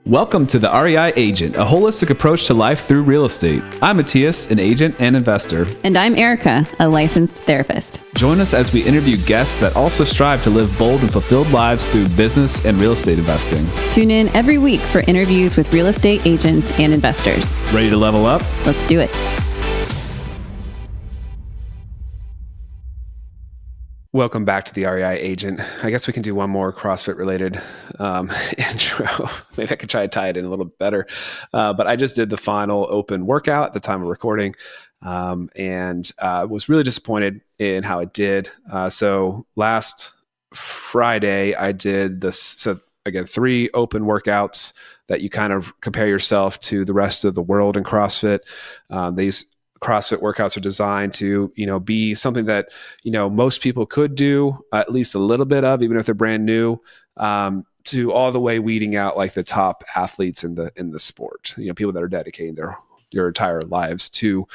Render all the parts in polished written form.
Welcome to the REI Agent, a holistic approach to life through real estate. I'm Mattias, an agent and investor. And I'm Erica, a licensed therapist. Join us as we interview guests that also strive to live bold and fulfilled lives through business and real estate investing. Tune in every week for interviews with real estate agents and investors. Ready to level up? Let's do it. Welcome back to the REI Agent. I guess we can do one more CrossFit related intro. Maybe I could try to tie it in a little bit better. But I just did the final open workout at the time of recording and was really disappointed in how it did. So last Friday, I did this. So again, 3 open workouts that you kind of compare yourself to the rest of the world in CrossFit. These CrossFit workouts are designed to, be something that, most people could do at least a little bit of, even if they're brand new, to all the way weeding out like the top athletes in the sport, people that are dedicating their entire lives to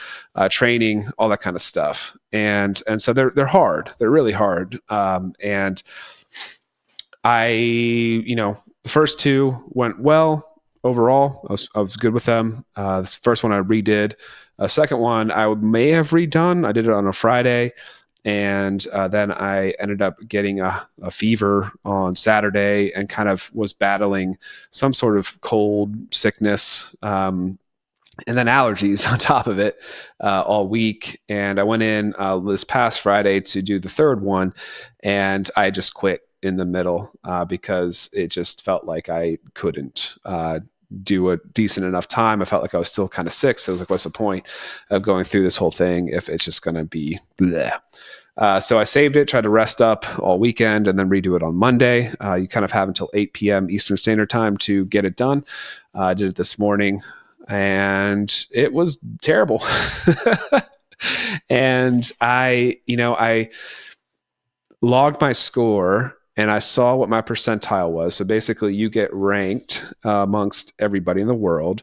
training, all that kind of stuff. And so they're hard. They're really hard. And I, the first 2 went well overall. I was good with them. This first one I redid. Second one I may have redone. I did it on a Friday, and then I ended up getting a fever on Saturday and kind of was battling some sort of cold sickness and then allergies on top of it all week. And I went in this past Friday to do the third one, and I just quit in the middle because it just felt like I couldn't do a decent enough time. I felt like I was still kind of sick. So I was like, what's the point of going through this whole thing if it's just going to be bleh? So I saved it, tried to rest up all weekend, and then redo it on Monday. You kind of have until 8 p.m. Eastern Standard Time to get it done. I did it this morning, and it was terrible. And I logged my score, and I saw what my percentile was. So basically you get ranked amongst everybody in the world.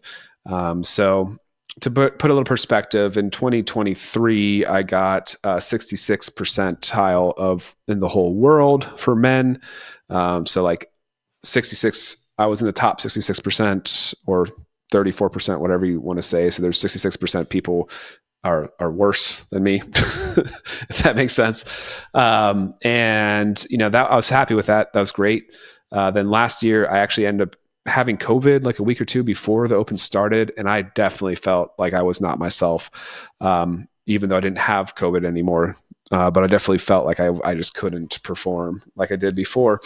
So to put a little perspective, in 2023, I got 66 percentile in the whole world for men. So like 66, I was in the top 66% or 34%, whatever you want to say. So there's 66% people are worse than me, if that makes sense. And that I was happy with that. That was great. Then last year I actually ended up having COVID like a week or 2 before the open started. And I definitely felt like I was not myself, even though I didn't have COVID anymore. But I definitely felt like I just couldn't perform like I did before.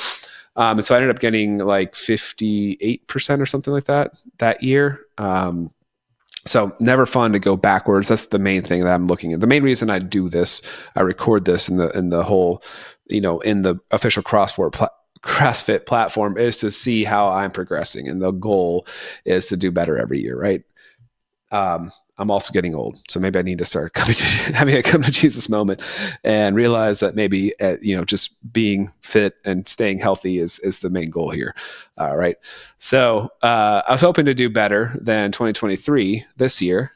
And so I ended up getting like 58% or something like that year. So never fun to go backwards. That's the main thing that I'm looking at. The main reason I do this, I record this in the whole, in the official CrossFit platform, is to see how I'm progressing. And the goal is to do better every year, right? I'm also getting old, so maybe I need to start having a come to Jesus moment and realize that maybe, just being fit and staying healthy is the main goal here. Right. So, I was hoping to do better than 2023 this year,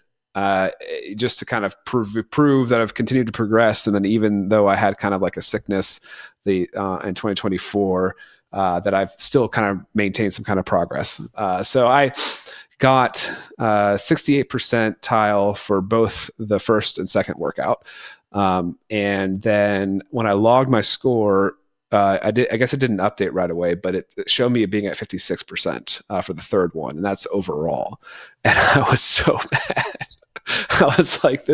just to kind of prove that I've continued to progress. And then even though I had kind of like a sickness, in 2024, that I've still kind of maintained some kind of progress. So I got 68 percentile for both the first and second workout. And then when I logged my score, I guess it didn't update right away, but it showed me being at 56% for the third one. And that's overall. And I was so mad. I was like,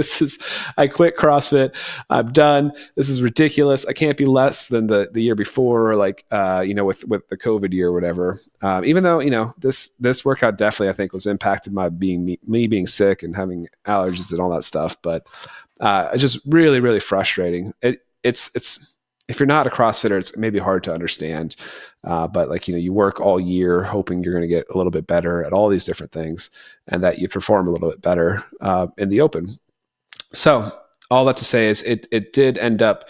I quit CrossFit. I'm done. This is ridiculous. I can't be less than the year before, like, with the COVID year or whatever. Even though, this workout definitely, I think, was impacted by me being sick and having allergies and all that stuff. But it's just really, really frustrating. It's if you're not a CrossFitter, it's maybe hard to understand. But you work all year hoping you're going to get a little bit better at all these different things and that you perform a little bit better in the open. So all that to say is it did end up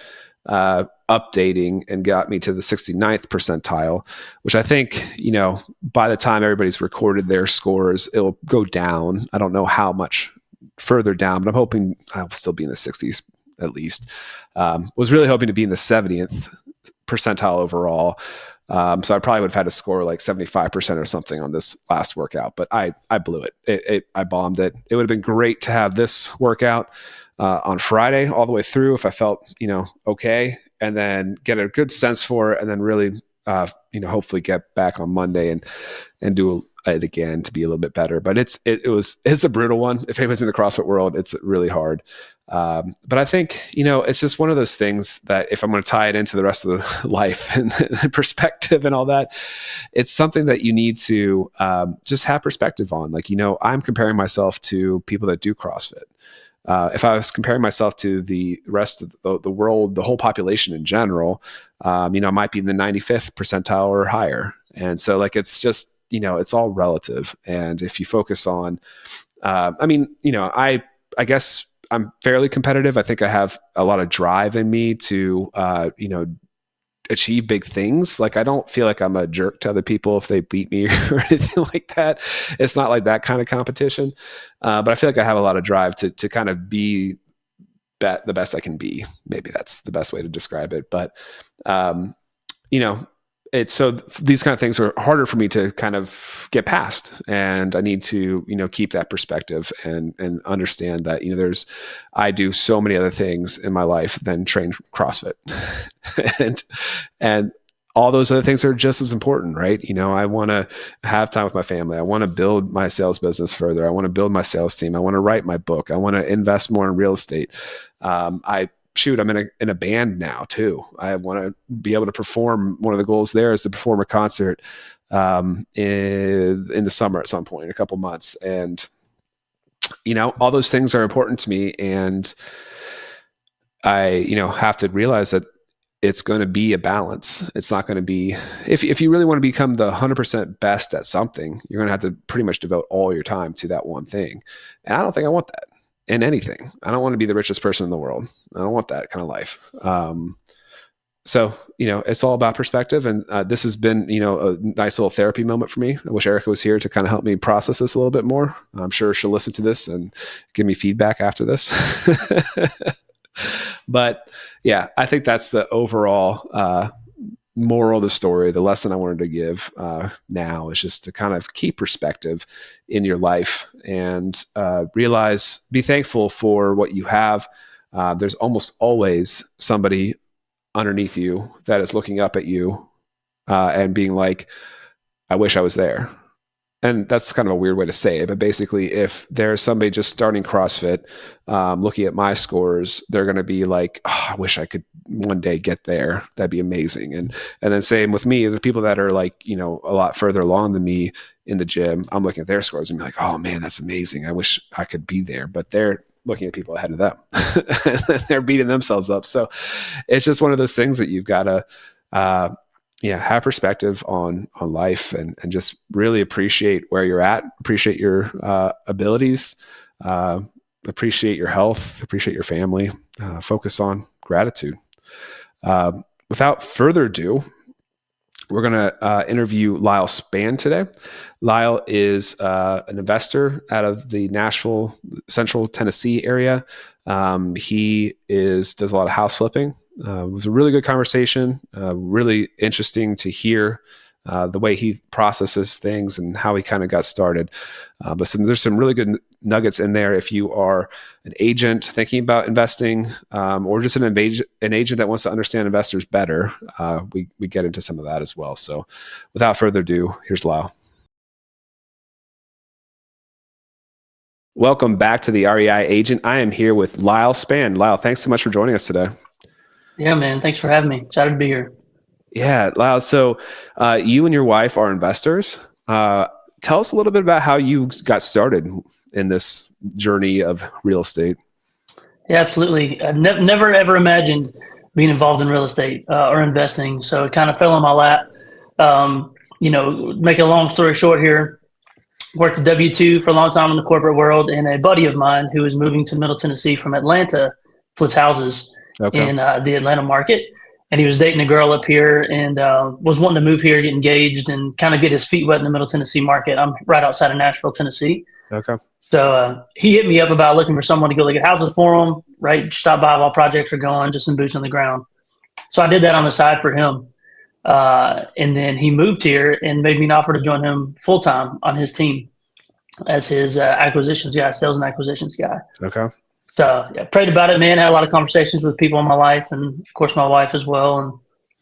updating and got me to the 69th percentile, which I think, by the time everybody's recorded their scores, it'll go down. I don't know how much further down, but I'm hoping I'll still be in the 60s at least. Was really hoping to be in the 70th percentile overall. So I probably would have had to score like 75% or something on this last workout, but I blew it. I bombed it. It would have been great to have this workout on Friday all the way through if I felt, okay, and then get a good sense for it, and then really, hopefully get back on Monday and do it again to be a little bit better. But it's a brutal one. If anybody's in the CrossFit world, it's really hard. But I think, it's just one of those things that if I'm going to tie it into the rest of the life and the perspective and all that, it's something that you need to just have perspective on. Like, I'm comparing myself to people that do CrossFit. If I was comparing myself to the rest of the world, the whole population in general, I might be in the 95th percentile or higher. And so like, it's just, it's all relative. And if you focus on, I guess I'm fairly competitive. I think I have a lot of drive in me to, achieve big things. Like, I don't feel like I'm a jerk to other people if they beat me or anything like that. It's not like that kind of competition. But I feel like I have a lot of drive to kind of be the best I can be. Maybe that's the best way to describe it. But, these kind of things are harder for me to kind of get past, and I need to, keep that perspective and understand that, I do so many other things in my life than train CrossFit and all those other things are just as important, right? I want to have time with my family. I want to build my sales business further. I want to build my sales team. I want to write my book. I want to invest more in real estate. I'm in a band now too. I want to be able to perform. One of the goals there is to perform a concert in the summer at some point, in a couple months. And, all those things are important to me. And I, have to realize that it's going to be a balance. It's not going to be, if you really want to become the 100% best at something, you're going to have to pretty much devote all your time to that one thing. And I don't think I want that in anything. I don't want to be the richest person in the world. I don't want that kind of life. So, it's all about perspective. And this has been, a nice little therapy moment for me. I wish Erica was here to kind of help me process this a little bit more. I'm sure she'll listen to this and give me feedback after this. But yeah, I think that's the overall moral of the story. The lesson I wanted to give now is just to kind of keep perspective in your life and be thankful for what you have. There's almost always somebody underneath you that is looking up at you and being like, I wish I was there. And that's kind of a weird way to say it, but basically, if there's somebody just starting CrossFit, looking at my scores, they're going to be like, oh, I wish I could one day get there. That'd be amazing. And then same with me, the people that are like, a lot further along than me in the gym, I'm looking at their scores and be like, oh man, that's amazing. I wish I could be there, but they're looking at people ahead of them. They're beating themselves up. So it's just one of those things that you've got to, have perspective on life and just really appreciate where you're at, appreciate your abilities, appreciate your health, appreciate your family, focus on gratitude. Without further ado, we're going to interview Lyle Spann today. Lyle is an investor out of the Nashville, Central Tennessee area. He does a lot of house flipping. It was a really good conversation, really interesting to hear the way he processes things and how he kind of got started. But there's some really good nuggets in there if you are an agent thinking about investing or just an agent that wants to understand investors better. We get into some of that as well. So without further ado, here's Lyle. Welcome back to the REI Agent. I am here with Lyle Spann. Lyle, thanks so much for joining us today. Yeah, man. Thanks for having me. Excited to be here. Yeah, Lyle. So you and your wife are investors. Tell us a little bit about how you got started in this journey of real estate. Yeah, absolutely. I never, ever imagined being involved in real estate or investing. So it kind of fell on my lap. Make a long story short here, worked a W-2 for a long time in the corporate world, and a buddy of mine who was moving to Middle Tennessee from Atlanta flipped houses in the Atlanta market. And he was dating a girl up here and was wanting to move here, get engaged, and kind of get his feet wet in the Middle Tennessee market. I'm right outside of Nashville, Tennessee. Okay. So he hit me up about looking for someone to go look at houses for him, right? Stop by while projects are going, just some boots on the ground. So I did that on the side for him. And then he moved here and made me an offer to join him full time on his team as his acquisitions guy, sales and acquisitions guy. Okay. So yeah, prayed about it, man. Had a lot of conversations with people in my life, and of course my wife as well, and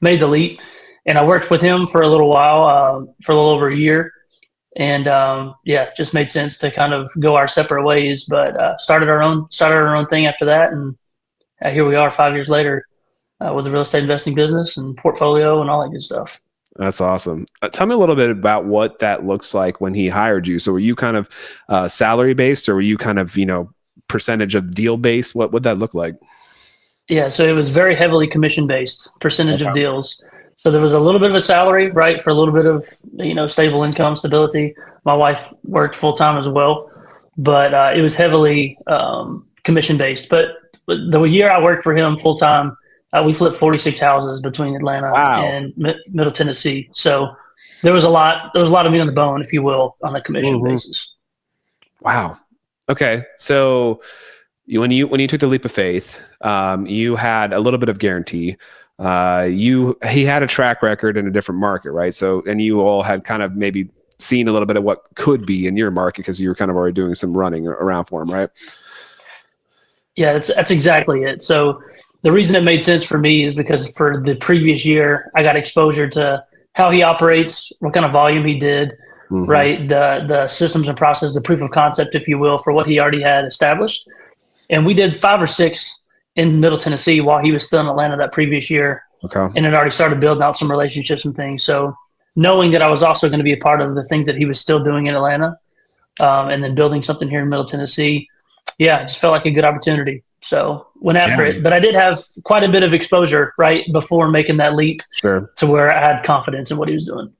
made the leap. And I worked with him for a little while, for a little over a year, and just made sense to kind of go our separate ways. But started our own thing after that, and here we are 5 years later with a real estate investing business and portfolio and all that good stuff. That's awesome. Tell me a little bit about what that looks like when he hired you. So were you kind of salary based, or were you kind of percentage of deal based? What would that look like? Yeah, so it was very heavily commission based, percentage of deals. So there was a little bit of a salary, right, for a little bit of stable income, stability. My wife worked full time as well, but it was heavily commission based. But the year I worked for him full time, we flipped 46 houses between Atlanta and Middle Tennessee. So there was a lot of meat on the bone, if you will, on a commission basis. Wow. Okay, so when you took the leap of faith, you had a little bit of guarantee. He had a track record in a different market, right? So, and you all had kind of maybe seen a little bit of what could be in your market because you were kind of already doing some running around for him, right? Yeah, that's exactly it. So the reason it made sense for me is because for the previous year, I got exposure to how he operates, what kind of volume he did. Right, the systems and process, the proof of concept, if you will, for what he already had established. And we did 5 or 6 in Middle Tennessee while he was still in Atlanta that previous year. Okay. And had already started building out some relationships and things. So knowing that I was also going to be a part of the things that he was still doing in Atlanta, and then building something here in Middle Tennessee, it just felt like a good opportunity. So went after it. But I did have quite a bit of exposure right before making that leap to where I had confidence in what he was doing.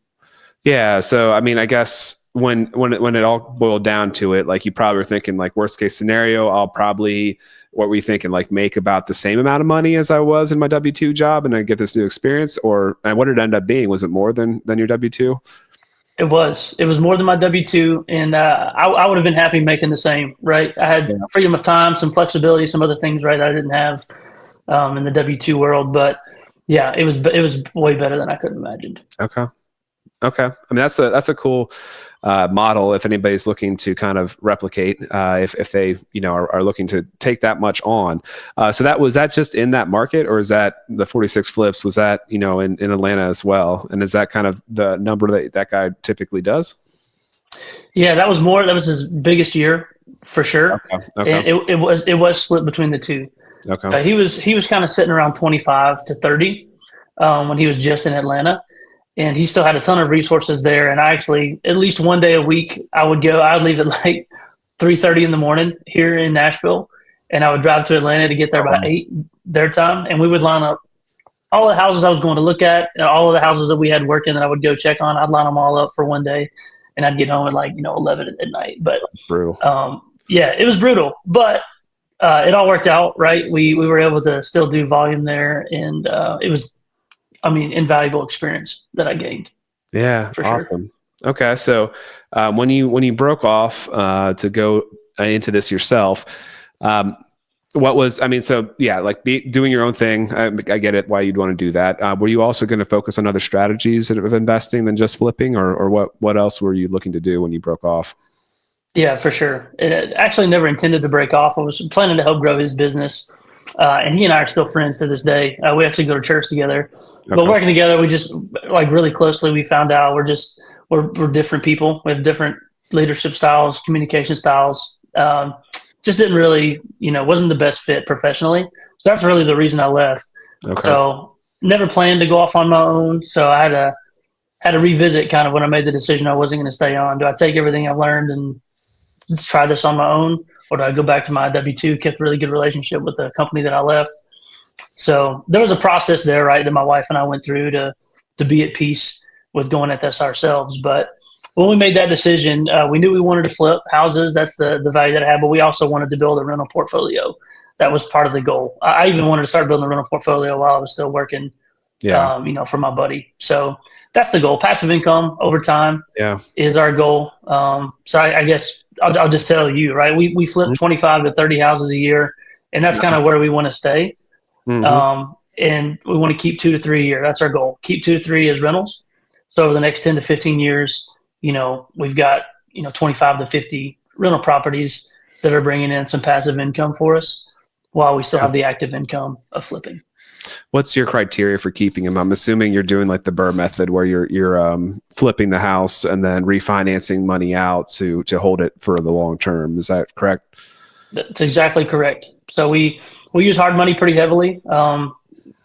Yeah. So, I mean, I guess when it all boiled down to it, like you probably were thinking like worst case scenario, what were you thinking? Like make about the same amount of money as I was in my W-2 job and I get this new experience, and what did it end up being? Was it more than your W-2? It was more than my W-2. And I would have been happy making the same, right? I had freedom of time, some flexibility, some other things, right, that I didn't have in the W-2 world. But yeah, it was way better than I could have imagined. Okay. I mean, that's a cool model if anybody's looking to kind of replicate, if they, are looking to take that much on. So was that just in that market, or is that the 46 flips? Was that, in Atlanta as well? And is that kind of the number that guy typically does? Yeah, that was his biggest year for sure. Okay. And it was split between the two. Okay. He was kind of sitting around 25 to 30 when he was just in Atlanta. And he still had a ton of resources there. And I actually, at least one day a week, I'd leave at like 3:30 in the morning here in Nashville. And I would drive to Atlanta to get there by 8 their time. And we would line up all the houses I was going to look at, all of the houses that we had working that I would go check on. I'd line them all up for one day. And I'd get home at 11 at night. But it's brutal. It was brutal. But it all worked out, right? We were able to still do volume there. And it was, invaluable experience that I gained. Yeah. For awesome. Sure. Okay. So when you broke off to go into this yourself, doing your own thing, I get it why you'd want to do that. Were you also going to focus on other strategies of investing than just flipping, or what else were you looking to do when you broke off? Yeah, for sure. It actually never intended to break off. I was planning to help grow his business. And he and I are still friends to this day. We actually go to church together. But working together, we just really closely. We found out we're different people. We have different leadership styles, communication styles. Just didn't really, wasn't the best fit professionally. So that's really the reason I left. Okay. So never planned to go off on my own. So I had to revisit kind of when I made the decision I wasn't going to stay on. Do I take everything I've learned and just try this on my own, or do I go back to my W-2? Kept a really good relationship with the company that I left. So there was a process there, right, that my wife and I went through to be at peace with going at this ourselves. But when we made that decision, we knew we wanted to flip houses. That's the value that I had. But we also wanted to build a rental portfolio. That was part of the goal. I even wanted to start building a rental portfolio while I was still working, for my buddy. So that's the goal. Passive income over time is our goal. So I guess I'll just tell you, right, we flip 25 to 30 houses a year, and that's kind of where we want to stay. Mm-hmm. and we want to keep 2 to 3 a year. That's our goal. Keep 2 to 3 as rentals. So over the next 10 to 15 years, we've got 25 to 50 rental properties that are bringing in some passive income for us while we still have the active income of flipping. What's your criteria for keeping them? I'm assuming you're doing like the BRRRR method where you're flipping the house and then refinancing money out to hold it for the long term. Is that correct? That's exactly correct. So we use hard money pretty heavily.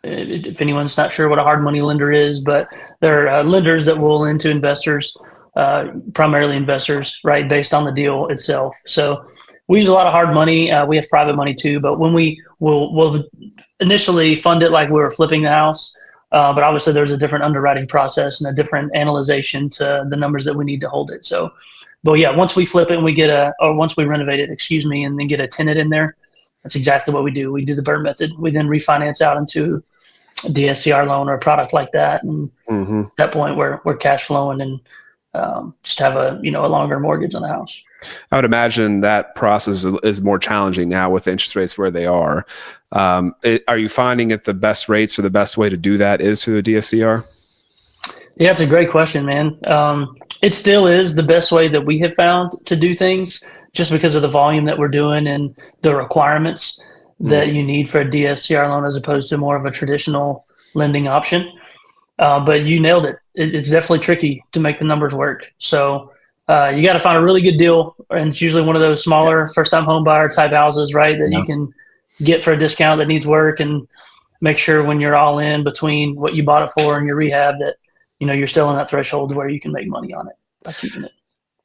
If anyone's not sure what a hard money lender is, but they're lenders that will lend to investors, primarily investors, right, based on the deal itself. So we use a lot of hard money. We have private money too, but when we'll initially fund it like we were flipping the house, but obviously there's a different underwriting process and a different analyzation to the numbers that we need to hold it. So, but yeah, once we flip it and once we renovate it, and then get a tenant in there, that's exactly what we do. We do the BRRRR method. We then refinance out into a DSCR loan or a product like that. And at that point we're cash flowing and just have a longer mortgage on the house. I would imagine that process is more challenging now with interest rates where they are. Are you finding that the best rates or the best way to do that is through the DSCR? Yeah, it's a great question, man. It still is the best way that we have found to do things, just because of the volume that we're doing and the requirements that you need for a DSCR loan as opposed to more of a traditional lending option. But you nailed it. It's definitely tricky to make the numbers work. So you got to find a really good deal, and it's usually one of those smaller first-time home buyer type houses, right, that you can get for a discount that needs work, and make sure when you're all in between what you bought it for and your rehab that you're still in that threshold where you can make money on it by keeping it.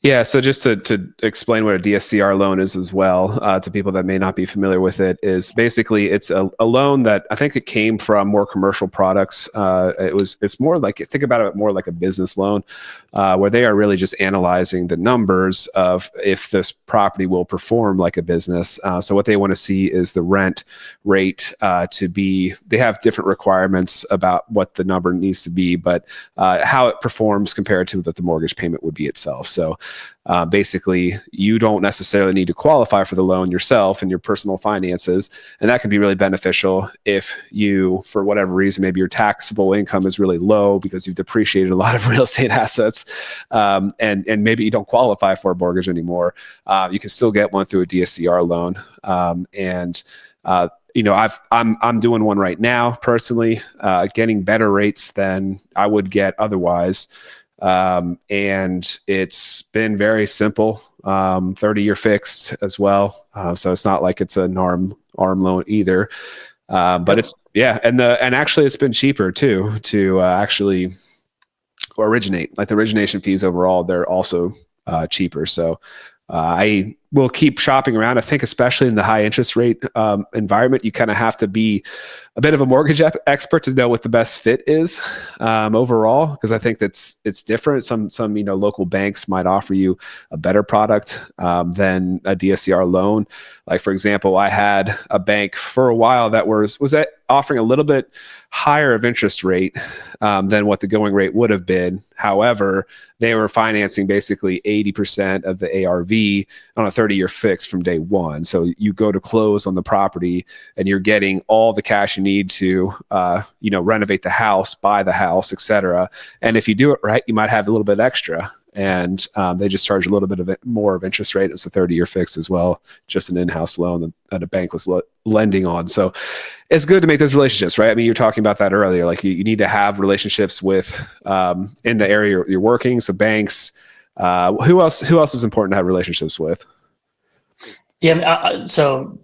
Yeah, so just to explain what a DSCR loan is as well, to people that may not be familiar with it, is basically it's a loan that I think it came from more commercial products. It's more like, think about it more like a business loan, where they are really just analyzing the numbers of if this property will perform like a business. So what they want to see is the rent rate to be. They have different requirements about what the number needs to be, but how it performs compared to what the mortgage payment would be itself. So basically, you don't necessarily need to qualify for the loan yourself and your personal finances. And that can be really beneficial if you, for whatever reason, maybe your taxable income is really low because you've depreciated a lot of real estate assets, and maybe you don't qualify for a mortgage anymore. You can still get one through a DSCR loan. I'm doing one right now personally, getting better rates than I would get otherwise. And it's been very simple, 30-year fixed as well. So it's not like it's an arm loan either. But it's, and actually it's been cheaper too, to actually originate. Like the origination fees overall, they're also cheaper. So I will keep shopping around. I think especially in the high interest rate environment, you kind of have to be a bit of a mortgage expert to know what the best fit is overall, because I think it's different. Some local banks might offer you a better product than a DSCR loan. Like for example, I had a bank for a while that was offering a little bit higher of interest rate than what the going rate would have been. However, they were financing basically 80% of the ARV on a 30-year fix from day one. So you go to close on the property and you're getting all the cash you need to, renovate the house, buy the house, etc. And if you do it right, you might have a little bit extra. And they just charge a little bit of more of interest rate. It's a 30-year fix as well, just an in-house loan that a bank was lending on. So it's good to make those relationships, right? I mean, you were talking about that earlier. Like you need to have relationships with in the area you're working. So banks. Who else is important to have relationships with? Yeah. So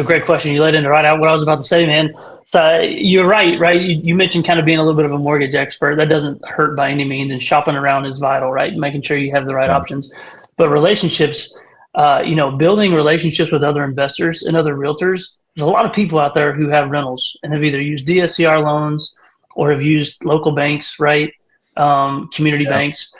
great question. You laid into right out what I was about to say, man. So you're right. You mentioned kind of being a little bit of a mortgage expert. That doesn't hurt by any means, and shopping around is vital, right? Making sure you have the right options. But relationships, building relationships with other investors and other realtors. There's a lot of people out there who have rentals and have either used DSCR loans or have used local banks, right? Community banks.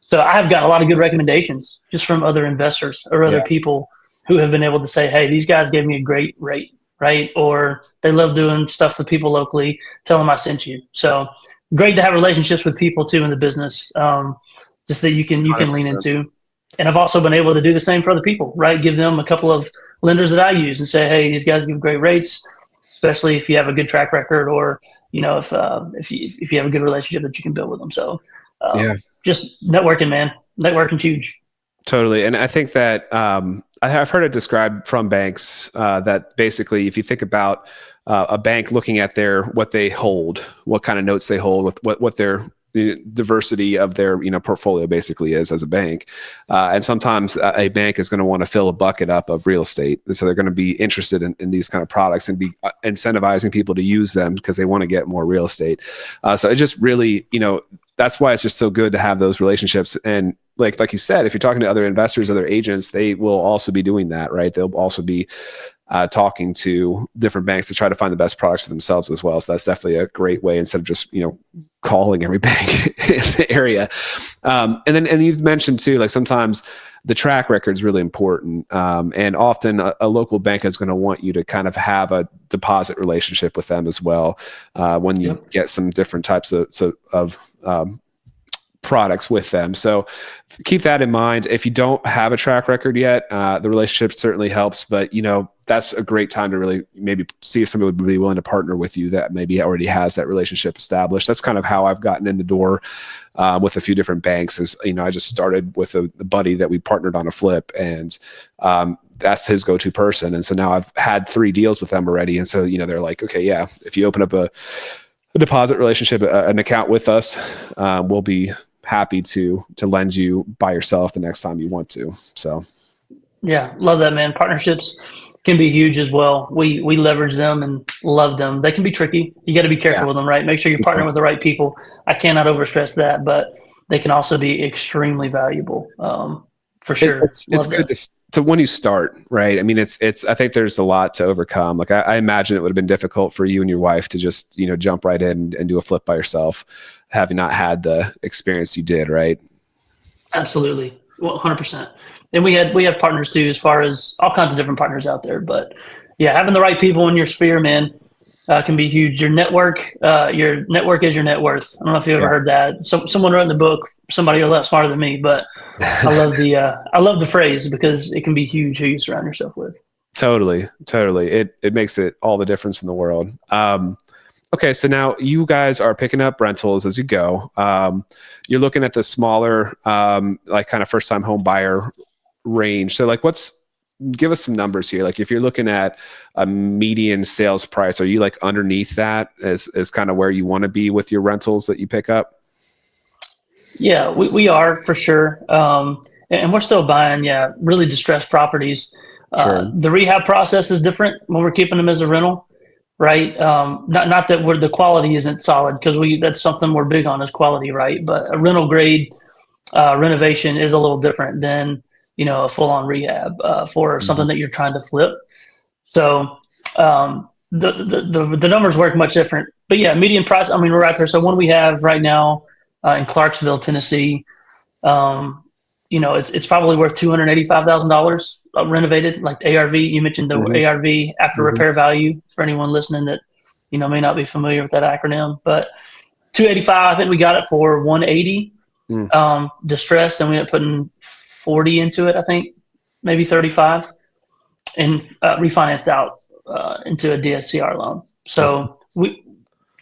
So I have gotten a lot of good recommendations just from other investors or other people who have been able to say, hey, these guys gave me a great rate, right? Or they love doing stuff with people locally. Tell them I sent you. So great to have relationships with people too in the business, just that you can lean into. And I've also been able to do the same for other people, right? Give them a couple of lenders that I use and say, hey, these guys give great rates. especially if you have a good track record, or if you have a good relationship that you can build with them. So just networking, man. Networking's huge. Totally. And I think that I've heard it described from banks that basically, if you think about a bank looking at what they hold, what kind of notes they hold, what their diversity of their portfolio basically is as a bank, and sometimes a bank is going to want to fill a bucket up of real estate, and so they're going to be interested in these kind of products and be incentivizing people to use them because they want to get more real estate. So it just really, that's why it's just so good to have those relationships. And like you said, if you're talking to other investors, other agents, they will also be doing that, right? They'll also be talking to different banks to try to find the best products for themselves as well. So that's definitely a great way, instead of just, calling every bank in the area. And you've mentioned too, like sometimes the track record is really important. And often a local bank is going to want you to kind of have a deposit relationship with them as well. When you get some different types of products with them. So keep that in mind. If you don't have a track record yet, the relationship certainly helps, but that's a great time to really maybe see if somebody would be willing to partner with you that maybe already has that relationship established. That's kind of how I've gotten in the door with a few different banks. Is I just started with a buddy that we partnered on a flip, and that's his go-to person. And so now I've had 3 deals with them already. And so they're like, okay, yeah, if you open up a deposit relationship, an account with us, we'll be happy to lend you by yourself the next time you want to. So yeah, love that, man. Partnerships can be huge as well. We leverage them and love them. They can be tricky. You got to be careful with them, right? Make sure you're partnering with the right people. I cannot overstress that, but they can also be extremely valuable. For sure. It's good to when you start, right? I mean, I think there's a lot to overcome. Like I imagine it would have been difficult for you and your wife to just, jump right in and do a flip by yourself, having not had the experience you did, right? Absolutely. Well, 100%. And we have partners too, as far as all kinds of different partners out there. But yeah, having the right people in your sphere, man, can be huge. Your network is your net worth. I don't know if you ever heard that. Someone wrote in the book, somebody a lot smarter than me, but I love the phrase because it can be huge who you surround yourself with. Totally. It makes it all the difference in the world. Okay, so now you guys are picking up rentals as you go. You're looking at the smaller, like kind of first-time home buyer range. So, like, give us some numbers here. Like, if you're looking at a median sales price, are you like underneath that as kind of where you want to be with your rentals that you pick up? Yeah, we are for sure, and we're still buying really distressed properties. Sure. The rehab process is different when we're keeping them as a rental. Right. Not that the quality isn't solid, because that's something we're big on, is quality, right? But a rental grade renovation is a little different than, a full on rehab for something that you're trying to flip. So the numbers work much different. But yeah, median price, I mean, we're out there. So one we have right now in Clarksville, Tennessee, it's probably worth $285,000 renovated, like ARV. You mentioned the ARV, after repair value, for anyone listening that may not be familiar with that acronym. But 285, I think we got it for 180 distress, and we ended up putting 40 into it, I think, maybe 35, and refinanced out into a DSCR loan. So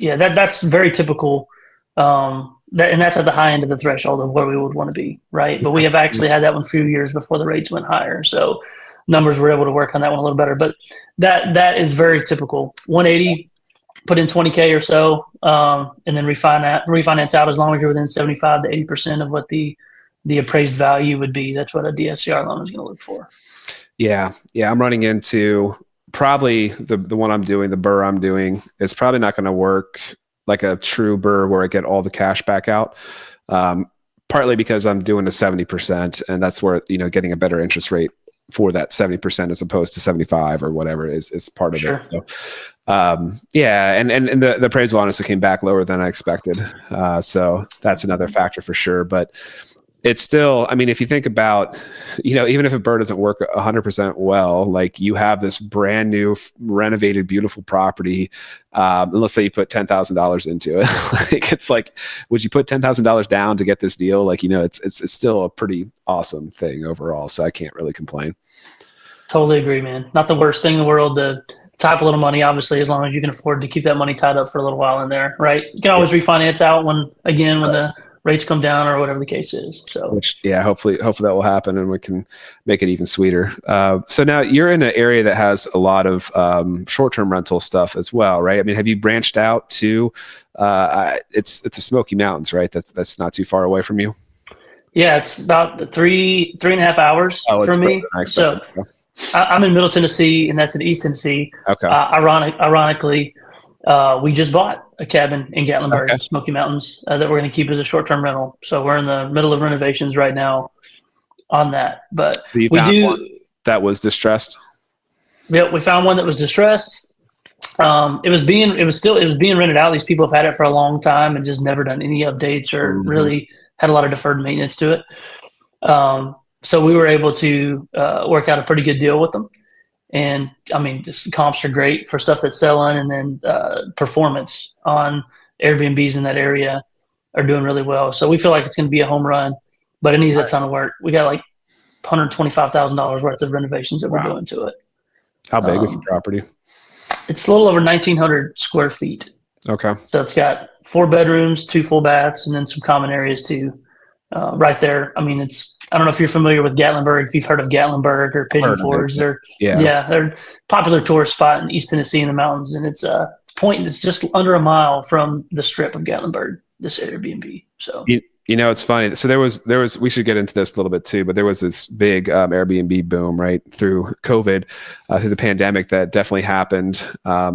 that's very typical. And that's at the high end of the threshold of where we would want to be, right? But we have actually had that one a few years before the rates went higher, so numbers were able to work on that one a little better. But that is very typical. 180, put in 20K or so, and then refinance out as long as you're within 75 to 80% of what the appraised value would be. That's what a DSCR loan is going to look for. Yeah, I'm running into probably the one I'm doing, the BRRRR I'm doing, it's probably not going to work like a true BRRRR where I get all the cash back out. Partly because I'm doing a 70%, and that's where, getting a better interest rate for that 70% as opposed to 75 or whatever is part of it. So, and the appraisal honestly came back lower than I expected. So that's another factor for sure. But it's still, I mean, if you think about, even if a BRRRR doesn't work 100% well, like you have this brand new renovated, beautiful property. And let's say you put $10,000 into it. Like, it's like, would you put $10,000 down to get this deal? Like, it's still a pretty awesome thing overall. So I can't really complain. Totally agree, man. Not the worst thing in the world to tie up a little money, obviously, as long as you can afford to keep that money tied up for a little while in there, right? You can always refinance out when the rates come down or whatever the case is. So, hopefully that will happen and we can make it even sweeter. So now you're in an area that has a lot of short-term rental stuff as well, right? I mean, have you branched out to? It's the Smoky Mountains, right? That's not too far away from you. Yeah, it's about 3.5 hours for me. So I'm in Middle Tennessee, and that's in East Tennessee. Okay. Ironically, we just bought a cabin in Gatlinburg, Smoky Mountains, that we're going to keep as a short-term rental. So we're in the middle of renovations right now on that. But so you found one that was distressed. Yeah, we found one that was distressed. It was being rented out. These people have had it for a long time and just never done any updates or really had a lot of deferred maintenance to it. So we were able to work out a pretty good deal with them. And I mean, just comps are great for stuff that's selling, and then performance on Airbnbs in that area are doing really well. So we feel like it's going to be a home run, but it needs a ton of work. We got like $125,000 worth of renovations that we're doing to it. How big is the property? It's a little over 1,900 square feet. Okay. So it's got 4 bedrooms, 2 full baths, and then some common areas too. Right there. I mean, I don't know if you're familiar with Gatlinburg, if you've heard of Gatlinburg or Pigeon Forge. They're a popular tourist spot in East Tennessee in the mountains. And it's a point that's just under a mile from the strip of Gatlinburg, this Airbnb. So, it's funny. So there was, we should get into this a little bit too, but there was this big Airbnb boom, right, through COVID, through the pandemic that definitely happened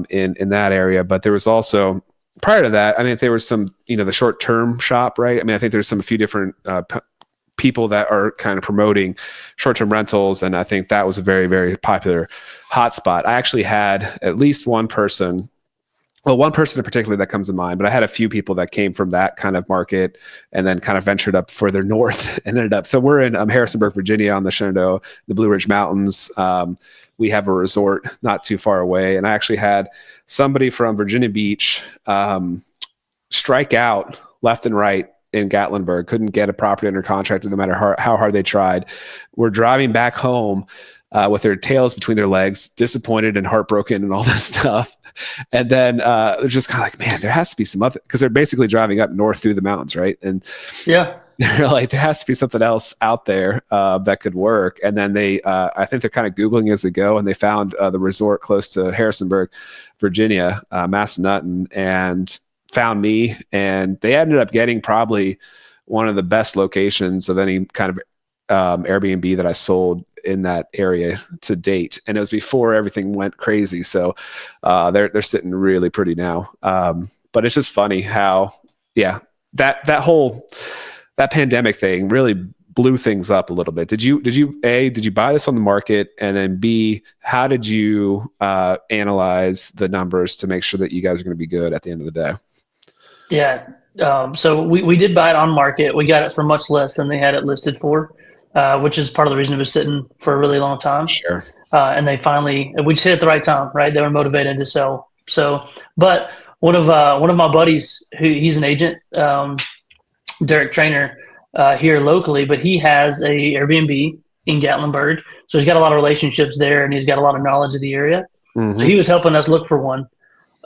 in that area. But there was also, prior to that, I mean, there was some, the short-term shop, right? I mean, I think there's a few different people that are kind of promoting short-term rentals. And I think that was a very, very popular hotspot. I actually had at least one person in particular that comes to mind, but I had a few people that came from that kind of market and then kind of ventured up further north and ended up. So we're in Harrisonburg, Virginia on the Shenandoah, the Blue Ridge Mountains. We have a resort not too far away. And I actually had somebody from Virginia Beach strike out left and right in Gatlinburg, couldn't get a property under contract no matter how hard they tried. We're driving back home with their tails between their legs, disappointed and heartbroken and all this stuff. And then they're just kind of like, man, there has to be some other, because they're basically driving up north through the mountains, right? And they're like, there has to be something else out there that could work. And then I think they're kind of Googling as they go, and they found the resort close to Harrisonburg, Virginia, Massanutten, and found me. And they ended up getting probably one of the best locations of any kind of Airbnb that I sold in that area to date. And it was before everything went crazy. So they're sitting really pretty now. But it's just funny how, that pandemic thing really blew things up a little bit. Did you buy this on the market? And then B, how did you analyze the numbers to make sure that you guys are going to be good at the end of the day? Yeah. So we did buy it on market. We got it for much less than they had it listed for, which is part of the reason it was sitting for a really long time. Sure. And we just hit at the right time, right? They were motivated to sell. So, but one of my buddies, he's an agent, Derek Trainer, here locally, but he has a Airbnb in Gatlinburg. So he's got a lot of relationships there, and he's got a lot of knowledge of the area. Mm-hmm. So he was helping us look for one.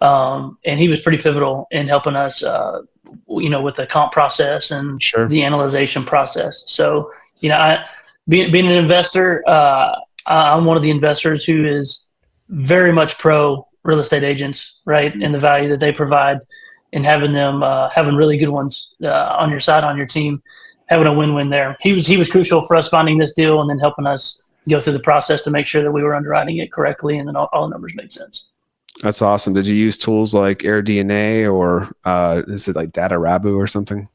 And he was pretty pivotal in helping us, with the comp process and the analyzation process. So, being an investor, I'm one of the investors who is very much pro real estate agents, right? And the value that they provide, and having them, having really good ones on your side, on your team, having a win-win there. He was crucial for us finding this deal and then helping us go through the process to make sure that we were underwriting it correctly, and then all the numbers made sense. That's awesome. Did you use tools like AirDNA or is it like Data Rabu or something?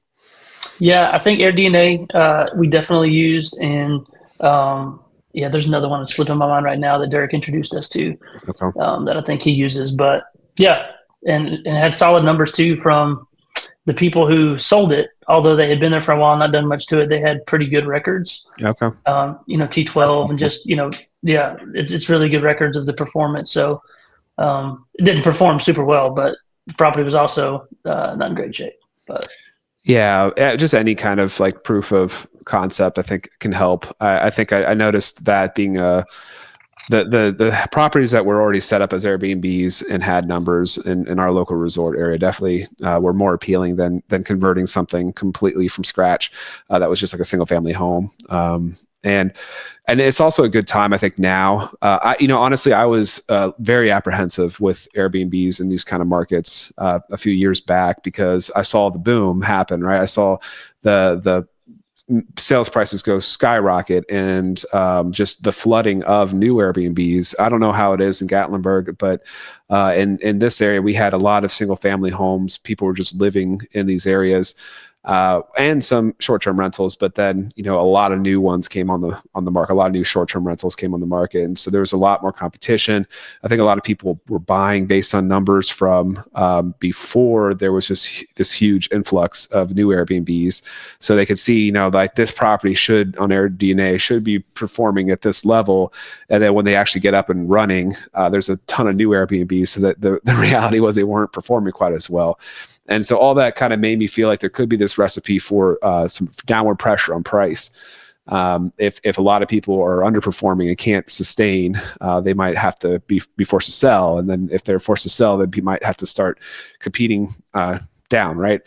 Yeah, I think AirDNA we definitely used, and there's another one that's slipping my mind right now that Derek introduced us to that I think he uses. But and it had solid numbers too from the people who sold it. Although they had been there for a while, not done much to it, they had pretty good records. Okay. T12 and just it's really good records of the performance. So. It didn't perform super well, but the property was also not in great shape. But just any kind of like proof of concept, I think, can help. I think I noticed that being the properties that were already set up as Airbnbs and had numbers in our local resort area definitely were more appealing than converting something completely from scratch that was just like a single family home. And it's also a good time, I think now. Honestly, I was very apprehensive with Airbnbs in these kind of markets a few years back because I saw the boom happen, right? I saw the sales prices go skyrocket and just the flooding of new Airbnbs. I don't know how it is in Gatlinburg, but in this area, we had a lot of single family homes. People were just living in these areas. And some short-term rentals, but then, a lot of new ones came on the market. A lot of new short-term rentals came on the market. And so there was a lot more competition. I think a lot of people were buying based on numbers from before there was just this huge influx of new Airbnbs. So they could see, like this property should, on AirDNA, should be performing at this level. And then when they actually get up and running, there's a ton of new Airbnbs. So that the reality was they weren't performing quite as well. And so all that kind of made me feel like there could be this recipe for some downward pressure on price. If a lot of people are underperforming and can't sustain, they might have to be forced to sell. And then if they're forced to sell, then you might have to start competing down, right?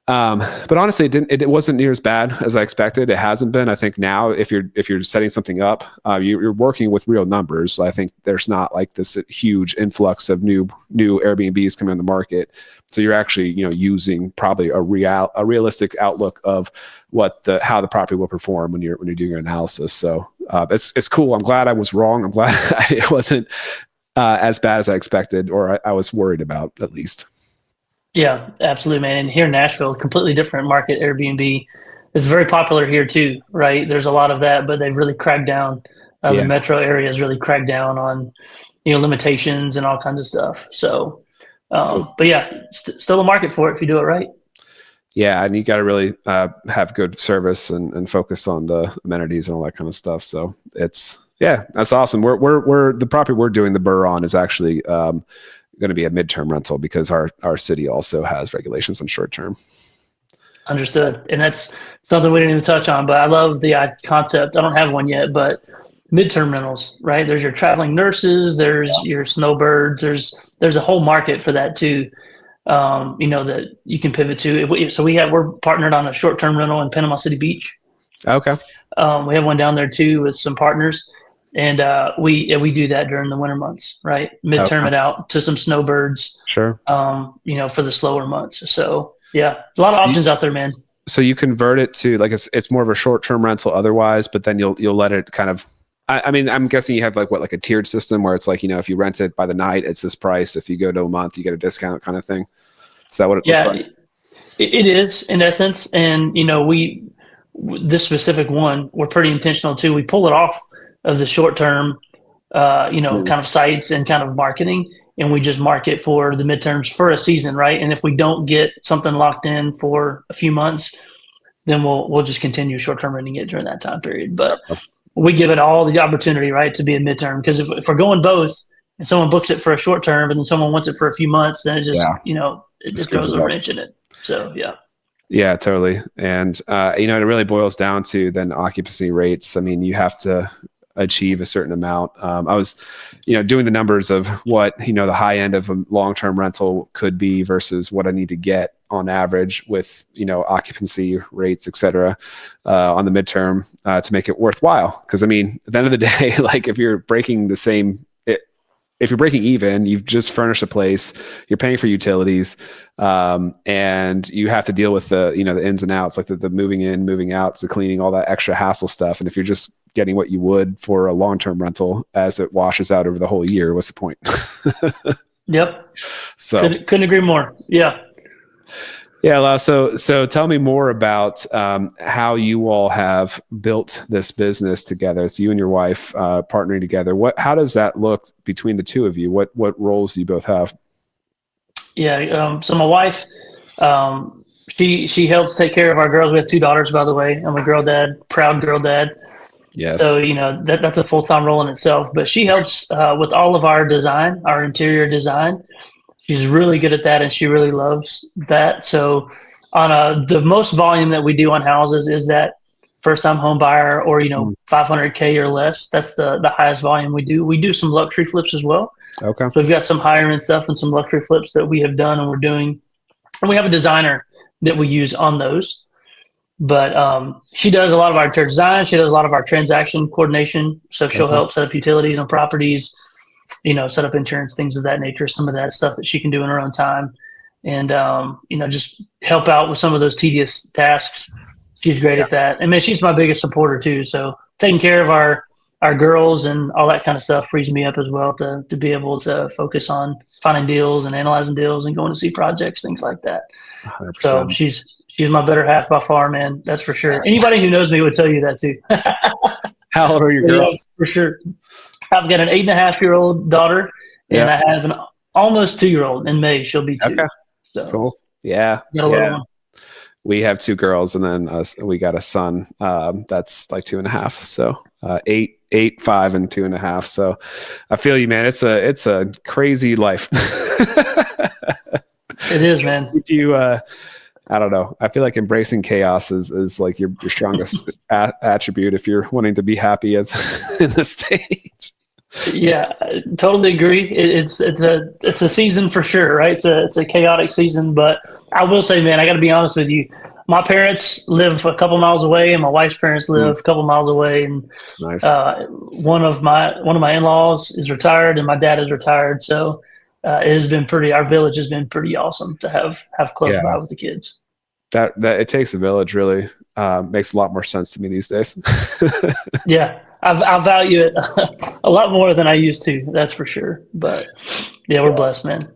But honestly, it wasn't near as bad as I expected. It hasn't been. I think now, if you're setting something up, you're working with real numbers. So I think there's not like this huge influx of new Airbnbs coming on the market. So you're actually, using probably a realistic outlook of how the property will perform when you're doing your analysis. So it's cool. I'm glad I was wrong. I'm glad it wasn't as bad as I expected, or I was worried about, at least. Yeah, absolutely, man. And here in Nashville, completely different market. Airbnb is very popular here too, right? There's a lot of that, but they've really cracked down. The metro area has really cracked down on, limitations and all kinds of stuff. So, but yeah, still a market for it if you do it right. Yeah, and you got to really have good service and focus on the amenities and all that kind of stuff. So that's awesome. We're the property we're doing the BRRRR on is actually going to be a midterm rental because our city also has regulations on short term. Understood. And that's something we didn't even touch on, but I love the concept. I don't have one yet, but midterm rentals, right? There's your traveling nurses, there's your snowbirds, there's a whole market for that too. That you can pivot to. So we're partnered on a short-term rental in Panama City Beach. Okay. We have one down there too with some partners. And we do that during the winter months, right? Midterm it out to some snowbirds. Sure. For the slower months. So yeah, a lot of options out there, man. So you convert it to like it's more of a short-term rental otherwise, but then you'll let it kind of. I mean, I'm guessing you have like a tiered system where it's like, if you rent it by the night, it's this price. If you go to a month, you get a discount kind of thing. Is that what it looks like? It is in essence. And, this specific one, we're pretty intentional too. We pull it off of the short-term, kind of sites and kind of marketing, and we just market for the midterms for a season, right? And if we don't get something locked in for a few months, then we'll just continue short-term renting it during that time period. But we give it all the opportunity, right, to be a midterm, because if we're going both and someone books it for a short-term and then someone wants it for a few months, then it just, it throws a wrench in it. So, yeah. Yeah, totally. And, it really boils down to then occupancy rates. I mean, you have to achieve a certain amount. I was, doing the numbers of what, the high end of a long-term rental could be versus what I need to get on average with, occupancy rates, et cetera, on the midterm to make it worthwhile. Because, I mean, at the end of the day, like if you're breaking if you're breaking even, you've just furnished a place, you're paying for utilities, and you have to deal with the ins and outs, like the moving in, moving out, the cleaning, all that extra hassle stuff. And if you're just getting what you would for a long-term rental as it washes out over the whole year, what's the point? Yep. So couldn't agree more. Yeah. Yeah, Lyle, so tell me more about how you all have built this business together. It's you and your wife partnering together. How does that look between the two of you? What roles do you both have? Yeah, so my wife, she helps take care of our girls. We have 2 daughters, by the way. I'm a girl dad, proud girl dad. Yes. So that's a full-time role in itself. But she helps with all of our design, our interior design. She's really good at that, and she really loves that. So on the most volume that we do on houses is that first time home buyer or, 500K or less. That's the highest volume we do. We do some luxury flips as well. Okay. So we've got some higher end stuff and some luxury flips that we have done and we're doing. And we have a designer that we use on those. But she does a lot of our interior design. She does a lot of our transaction coordination. So she'll help set up utilities on properties, set up insurance, things of that nature, some of that stuff that she can do in her own time. And, just help out with some of those tedious tasks. She's great at that. And man, she's my biggest supporter too. So taking care of our girls and all that kind of stuff frees me up as well to be able to focus on finding deals and analyzing deals and going to see projects, things like that. 100%. So she's my better half by far, man. That's for sure. Anybody who knows me would tell you that too. How old are your girls? Yes, for sure. I've got an 8.5-year-old daughter and I have an almost 2-year-old in May. She'll be 2. Okay. So cool. Yeah. Got a little one. We have 2 girls and then we got a son that's like 2.5. So 8, 5, and 2.5. So I feel you, man. It's a crazy life. It is, man. You, I don't know. I feel like embracing chaos is like your strongest attribute if you're wanting to be happy as in the stage. Yeah, I totally agree. It's a season for sure, right? It's a chaotic season, but I will say, man, I got to be honest with you. My parents live a couple miles away, and my wife's parents live a couple miles away. And that's nice. One of my in-laws is retired, and my dad is retired. So it has been our village has been pretty awesome to have close by with the kids. That it takes a village really makes a lot more sense to me these days. Yeah, I value it a lot more than I used to. That's for sure. But yeah, we're blessed, man.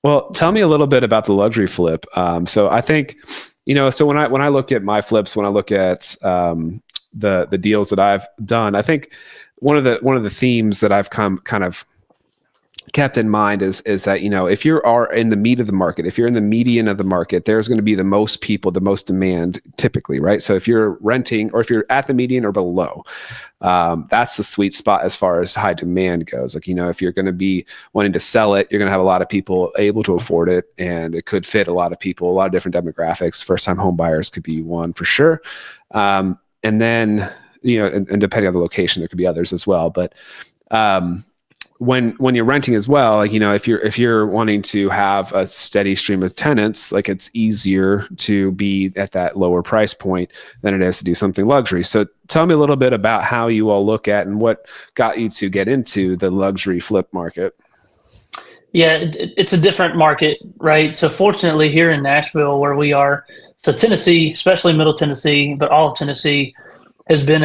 Well, tell me a little bit about the luxury flip. So I think, so when I look at my flips, when I look at the deals that I've done, I think one of the themes that I've kind of kept in mind is that, if you are in the meat of the market, if you're in the median of the market, there's going to be the most people, the most demand typically, right? So if you're renting or if you're at the median or below, that's the sweet spot as far as high demand goes. Like, if you're going to be wanting to sell it, you're going to have a lot of people able to afford it, and it could fit a lot of people, a lot of different demographics. First time home buyers could be one for sure. And then, and depending on the location, there could be others as well. But, when you're renting as well, like, if you're wanting to have a steady stream of tenants, like it's easier to be at that lower price point than it is to do something luxury. So tell me a little bit about how you all look at and what got you to get into the luxury flip market. Yeah, it's a different market, right? So fortunately here in Nashville where we are, so Tennessee, especially Middle Tennessee, but all of Tennessee has been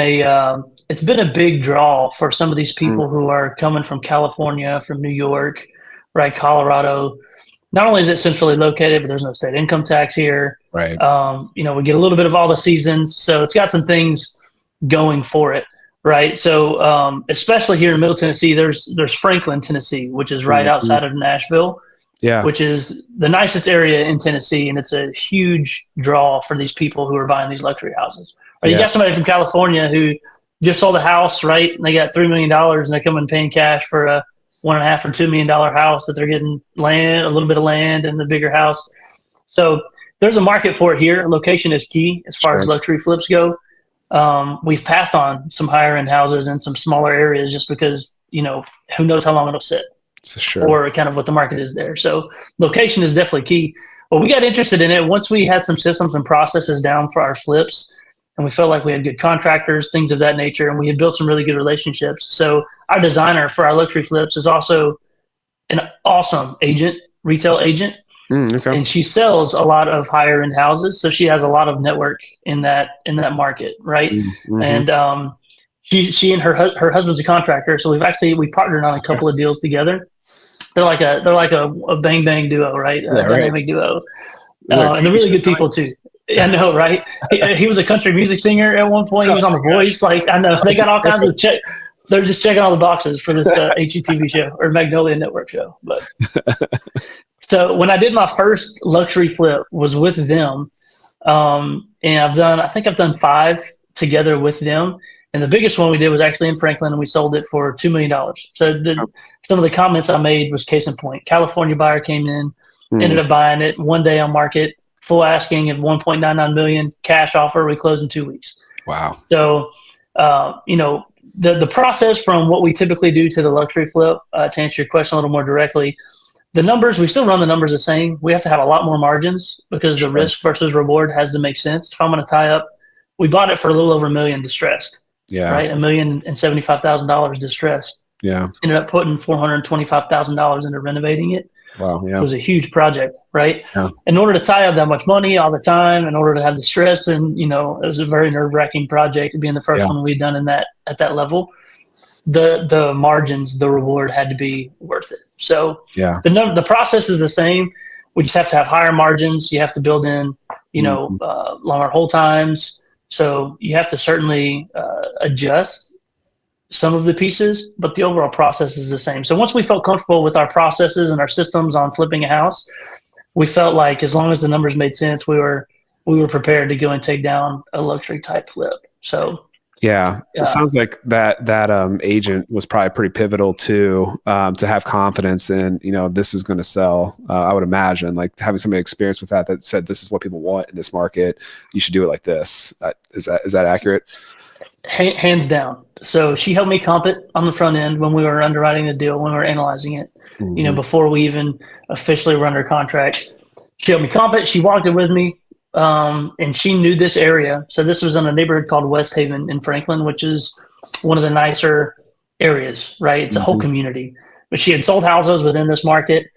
it's been a big draw for some of these people who are coming from California, from New York, right? Colorado. Not only is it centrally located, but there's no state income tax here. Right. We get a little bit of all the seasons. So it's got some things going for it, right? So especially here in Middle Tennessee, there's Franklin, Tennessee, which is right outside of Nashville. Yeah. Which is the nicest area in Tennessee. And it's a huge draw for these people who are buying these luxury houses. Or you got somebody from California who just sold a house, right? And they got $3 million and they come in paying cash for a $1.5 or $2 million house that they're getting land, a little bit of land and the bigger house. So there's a market for it here. Location is key as far as luxury flips go. We've passed on some higher end houses in some smaller areas just because, who knows how long it'll sit or kind of what the market is there. So location is definitely key. But we got interested in it once we had some systems and processes down for our flips. And we felt like we had good contractors, things of that nature, and we had built some really good relationships. So our designer for our luxury flips is also an awesome retail agent. And she sells a lot of higher end houses. So she has a lot of network in that market, right? And she and her husband's a contractor. So we partnered on a couple of deals together. They're like a bang bang duo, right? A dynamic duo. And they're really good people too. I know, right? He was a country music singer at one point. He was on The Voice. Like, I know they got all kinds of they're just checking all the boxes for this HGTV show or Magnolia Network show. But so when I did my first luxury flip was with them, and I think I've done 5 together with them. And the biggest one we did was actually in Franklin, and we sold it for $2 million. So some of the comments I made was case in point. California buyer came in, ended up buying it one day on market. Full asking at $1.99 million, cash offer. We closed in 2 weeks. Wow. So, the process from what we typically do to the luxury flip, to answer your question a little more directly, the numbers, we still run the numbers the same. We have to have a lot more margins because the risk versus reward has to make sense. If I'm going to tie up, we bought it for a little over $1 million distressed. Yeah. Right. $1,075,000 distressed. Yeah. Ended up putting $425,000 into renovating it. Wow. Yeah. It was a huge project, right? Yeah. In order to tie up that much money all the time, in order to have the stress, and it was a very nerve-wracking project, being the first one we'd done at that level. The margins, the reward had to be worth it. So the process is the same. We just have to have higher margins. You have to build in, longer hold times. So you have to certainly adjust some of the pieces, but the overall process is the same. So once we felt comfortable with our processes and our systems on flipping a house, we felt like as long as the numbers made sense, we were prepared to go and take down a luxury type flip. So it sounds like that agent was probably pretty pivotal too, to have confidence in, this is going to sell. I would imagine, like, having somebody experience with that said, this is what people want in this market. You should do it like this. Is that accurate? Hands down. So she helped me comp it on the front end when we were underwriting the deal, when we were analyzing it, before we even officially were under contract. She helped me comp it. She walked it with me. And she knew this area. So this was in a neighborhood called West Haven in Franklin, which is one of the nicer areas, right? It's a whole community. But she had sold houses within this market,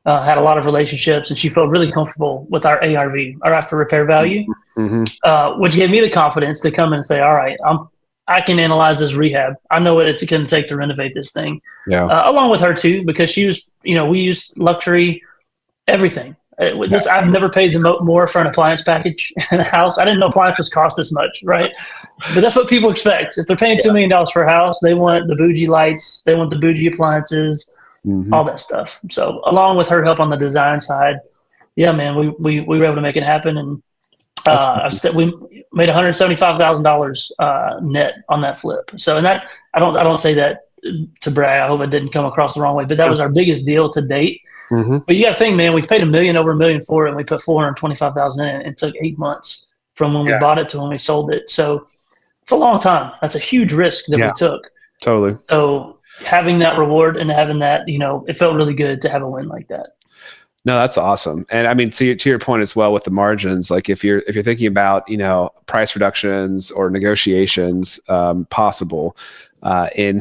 had a lot of relationships, and she felt really comfortable with our ARV, our after repair value, which gave me the confidence to come in and say, all right, I can analyze this rehab. I know what it's going to take to renovate this thing. Along with her too, because she was, we used luxury everything. I've never paid more for an appliance package in a house. I didn't know appliances cost this much, right? But that's what people expect. If they're paying $2 million for a house, they want the bougie lights, they want the bougie appliances, all that stuff. So along with her help on the design side, man, we were able to make it happen. And we made $175,000 net on that flip. So, and that I don't say that to brag. I hope it didn't come across the wrong way, but that was our biggest deal to date. But you got to think, man, we paid over $1 million for it, and we put $425,000 in it. It took 8 months from when we bought it to when we sold it. So it's a long time. That's a huge risk that we took. Totally. So having that reward and having that, it felt really good to have a win like that. No, that's awesome. And I mean, to your point as well with the margins, like if you're thinking about, price reductions or negotiations, possible, in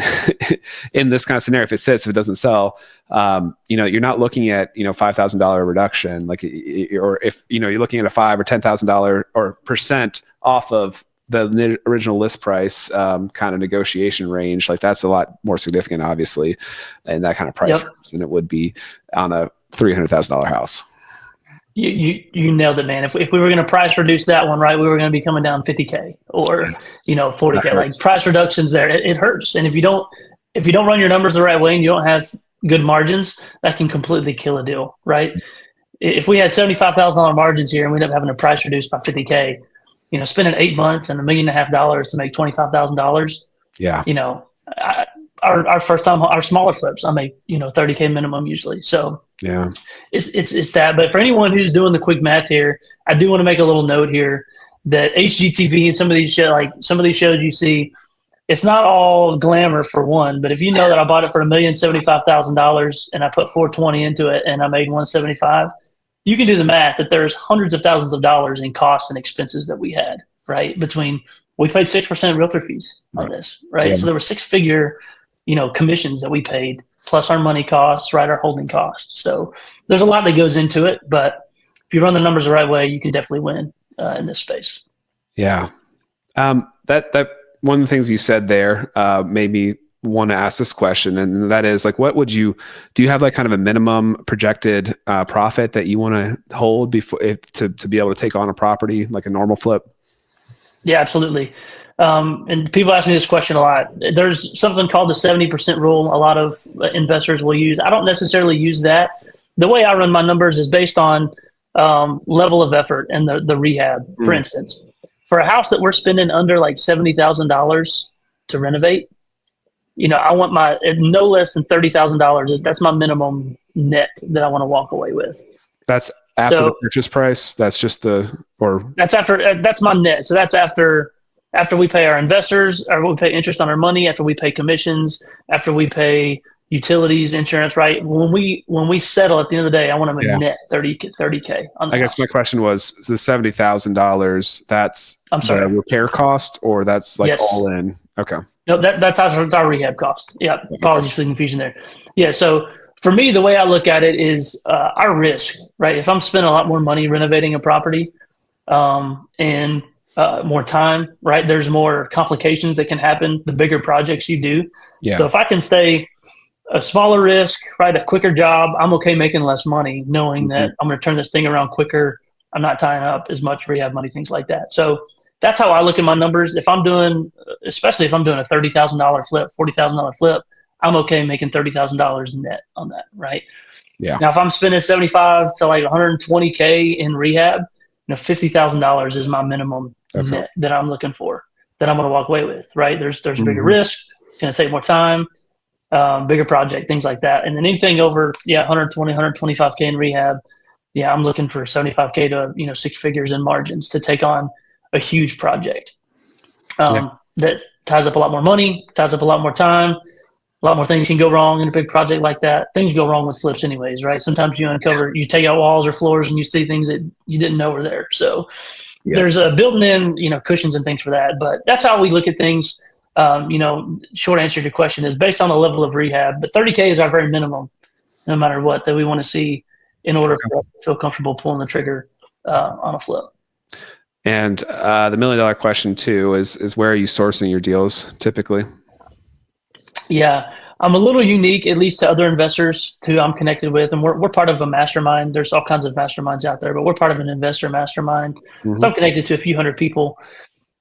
this kind of scenario, if it doesn't sell, you're not looking at, $5,000 reduction, like, or if, you're looking at a $5,000 or $10,000 or percent off of the original list price, kind of negotiation range. Like, that's a lot more significant, obviously, in that kind of price than it would be on a $300,000 house. You nailed it, man. If we were going to price reduce that one, right, we were going to be coming down $50K or $40K. Like, price reductions there, it hurts. And if you don't run your numbers the right way and you don't have good margins, that can completely kill a deal, right? If we had $75,000 margins here and we end up having a price reduced by $50K, spending 8 months and $1.5 million to make $25,000. Yeah. Our first time, our smaller flips, I make $30K minimum usually. So yeah, it's that. But for anyone who's doing the quick math here, I do want to make a little note here that HGTV and some of these shows you see, it's not all glamour for one. But if you know that I bought it for $1,075,000 and I put $420 into it and I made $175, you can do the math that there's hundreds of thousands of dollars in costs and expenses that we had, right? We paid 6% realtor fees on this, right? Yeah. So there were 6-figure, commissions that we paid, plus our money costs, right? Our holding costs. So there's a lot that goes into it, but if you run the numbers the right way, you can definitely win in this space. Yeah. That one of the things you said there made me want to ask this question, and that is, like, do you have like kind of a minimum projected profit that you want to hold before to be able to take on a property like a normal flip? Yeah, absolutely. And people ask me this question a lot. There's something called the 70% rule. A lot of investors will use. I don't necessarily use that. The way I run my numbers is based on level of effort and the rehab. For instance, for a house that we're spending under like $70,000 to renovate, I want my no less than $30,000. That's my minimum net that I want to walk away with. That's after the purchase price. That's just that's after. That's my net. So that's after after we pay our investors, or we pay interest on our money, after we pay commissions, after we pay utilities, insurance, right? When we settle at the end of the day, I want to net 30K on the I guess house. my question was the $70,000, that's the repair cost, or that's like all in? Okay. No, that's our rehab cost. Yeah. Apologies for the confusion there. Yeah. So for me, the way I look at it is our risk, right? If I'm spending a lot more money renovating a property and more time, right? There's more complications that can happen the bigger projects you do. Yeah. So if I can stay a smaller risk, right, a quicker job, I'm okay making less money, knowing that I'm going to turn this thing around quicker. I'm not tying up as much rehab money, things like that. So that's how I look at my numbers. If I'm doing, especially if I'm doing a $30,000 flip, $40,000 flip, I'm okay making $30,000 net on that, right? Yeah. Now, if I'm spending 75 to like 120K in rehab, $50,000 is my minimum net that I'm looking for, that I'm going to walk away with, right? There's bigger risk. It's going to take more time. Bigger project, things like that. And then anything over, 120, 125K in rehab, I'm looking for 75K to, 6 figures in margins to take on a huge project that ties up a lot more money, ties up a lot more time, a lot more things can go wrong in a big project like that. Things go wrong with flips anyways, right? Sometimes you take out walls or floors and you see things that you didn't know were there. So there's a built-in, cushions and things for that. But that's how we look at things. Short answer to your question is based on the level of rehab, but 30K is our very minimum, no matter what, that we want to see in order for us to feel comfortable pulling the trigger on a flip. And the $1 million question too is where are you sourcing your deals typically? Yeah, I'm a little unique, at least to other investors who I'm connected with, and we're part of a mastermind. There's all kinds of masterminds out there, but we're part of an investor mastermind. So I'm connected to a few hundred people.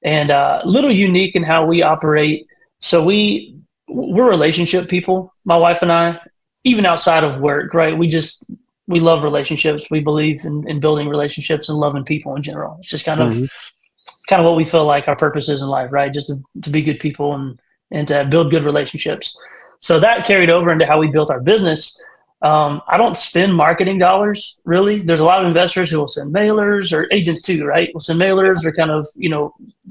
And a little unique in how we operate. So we're relationship people, my wife and I, even outside of work, right? We love relationships. We believe in building relationships and loving people in general. It's just kind of what we feel like our purpose is in life, right? Just to be good people and to build good relationships. So that carried over into how we built our business. I don't spend marketing dollars, really. There's a lot of investors who will send mailers, or agents too, right? Will send mailers or kind of,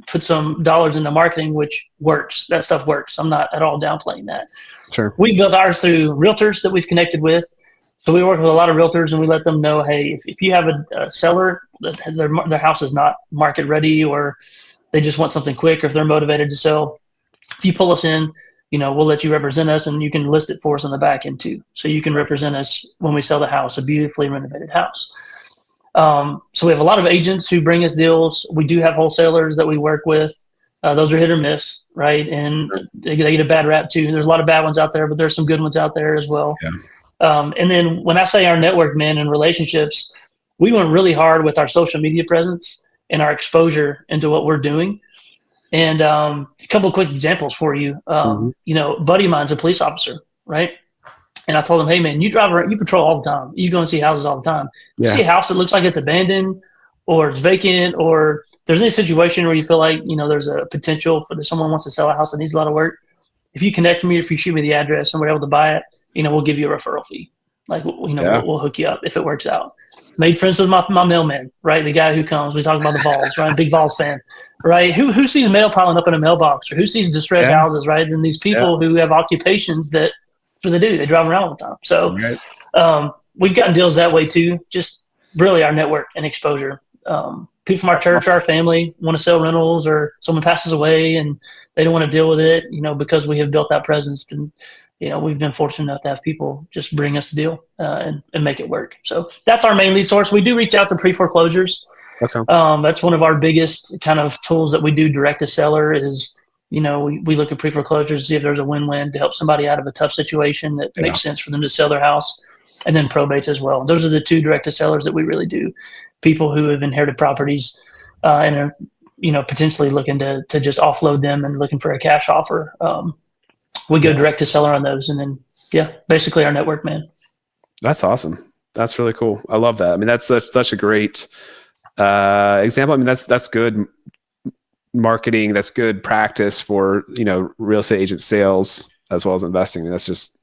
put some dollars into marketing, which works. That stuff works. I'm not at all downplaying that. Sure. We built ours through realtors that we've connected with. So we work with a lot of realtors and we let them know, hey, if you have a seller that their house is not market ready, or they just want something quick, or if they're motivated to sell, if you pull us in, we'll let you represent us, and you can list it for us on the back end too. So you can represent us when we sell the house, a beautifully renovated house. So we have a lot of agents who bring us deals. We do have wholesalers that we work with. Those are hit or miss, right? And they get a bad rap too. There's a lot of bad ones out there, but there's some good ones out there as well. Yeah. And then when I say our network, man, and relationships, we went really hard with our social media presence and our exposure into what we're doing. And a couple of quick examples for you. Buddy of mine's a police officer, right? And I told him, hey, man, you drive around, you patrol all the time. You go and see houses all the time. You see a house that looks like it's abandoned or it's vacant, or there's any situation where you feel like, there's a potential for someone wants to sell a house that needs a lot of work. If you connect me, if you shoot me the address and we're able to buy it, we'll give you a referral fee. Like, we'll hook you up if it works out. Made friends with my mailman, right? The guy who comes, we talk about the Vols, right? Big Vols fan, right? Who sees mail piling up in a mailbox, or who sees distressed houses, right? And these people who have occupations that's what they do. They drive around all the time. So we've gotten deals that way too. Just really our network and exposure. People from our church, our family want to sell rentals, or someone passes away and they don't want to deal with it, because we have built that presence. And we've been fortunate enough to have people just bring us a deal and make it work. So that's our main lead source. We do reach out to pre-foreclosures. Okay. That's one of our biggest kind of tools that we do direct to seller is, we look at pre-foreclosures to see if there's a win-win to help somebody out of a tough situation that makes sense for them to sell their house, and then probates as well. Those are the two direct to sellers that we really do. People who have inherited properties and are, potentially looking to just offload them and looking for a cash offer. We go direct to seller on those, and then basically our network, man. That's awesome. That's really cool. I love that. I mean, that's such a great example. I mean, that's good marketing. That's good practice for real estate agent sales as well as investing. And that's just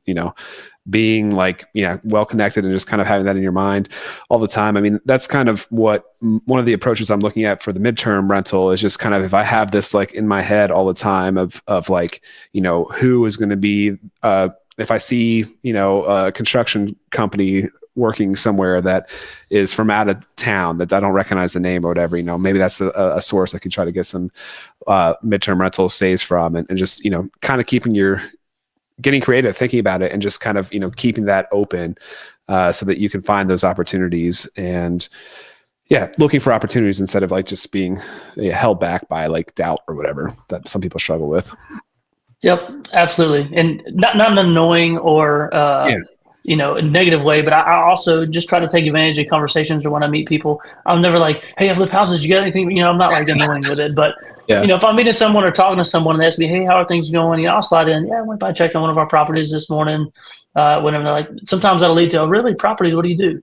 being like, well connected and just kind of having that in your mind all the time. I mean, that's kind of what one of the approaches I'm looking at for the midterm rental is, just kind of, if I have this like in my head all the time of like, who is going to be, if I see, a construction company working somewhere that is from out of town that I don't recognize the name or whatever, maybe that's a source I could try to get some midterm rental stays from, and just, kind of getting creative, thinking about it, and just kind of, keeping that open so that you can find those opportunities, and looking for opportunities instead of like just being held back by like doubt or whatever that some people struggle with. Yep, absolutely. And not an annoying or, a negative way, but I also just try to take advantage of conversations, or when I meet people, I'm never like, hey, I flip houses, you got anything? I'm not like annoying with it, but if I'm meeting someone or talking to someone and they ask me, hey, how are things going? I'll slide in. Yeah, I went by checked on one of our properties this morning. Whenever they're like, sometimes that'll lead to, oh, really, properties? What do you do?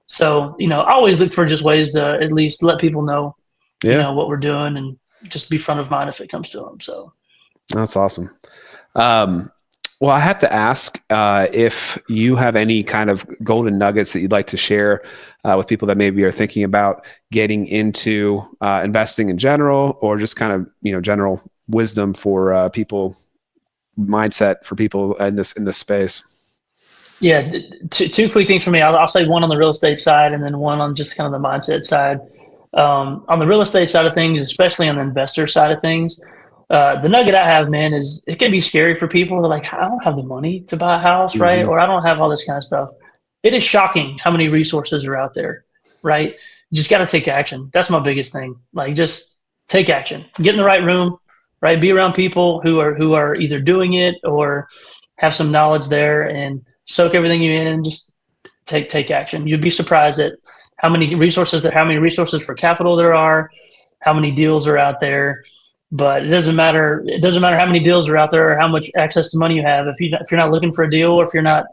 So, I always look for just ways to at least let people know, what we're doing, and just be front of mind if it comes to them. So that's awesome. Well, I have to ask if you have any kind of golden nuggets that you'd like to share with people that maybe are thinking about getting into investing in general, or just kind of, general wisdom for people, mindset for people in this space. Yeah, two quick things for me. I'll say one on the real estate side, and then one on just kind of the mindset side. On the real estate side of things, especially on the investor side of things, the nugget I have, man, is it can be scary for people. They're like, I don't have the money to buy a house, right? Or I don't have all this kind of stuff. It is shocking how many resources are out there, right? You just got to take action. That's my biggest thing. Like, just take action. Get in the right room, right? Be around people who are either doing it or have some knowledge there, and soak everything you in, and just take action. You'd be surprised at how many resources for capital there are, how many deals are out there. But it doesn't matter. It doesn't matter how many deals are out there or how much access to money you have. If you're not looking for a deal, or if you're not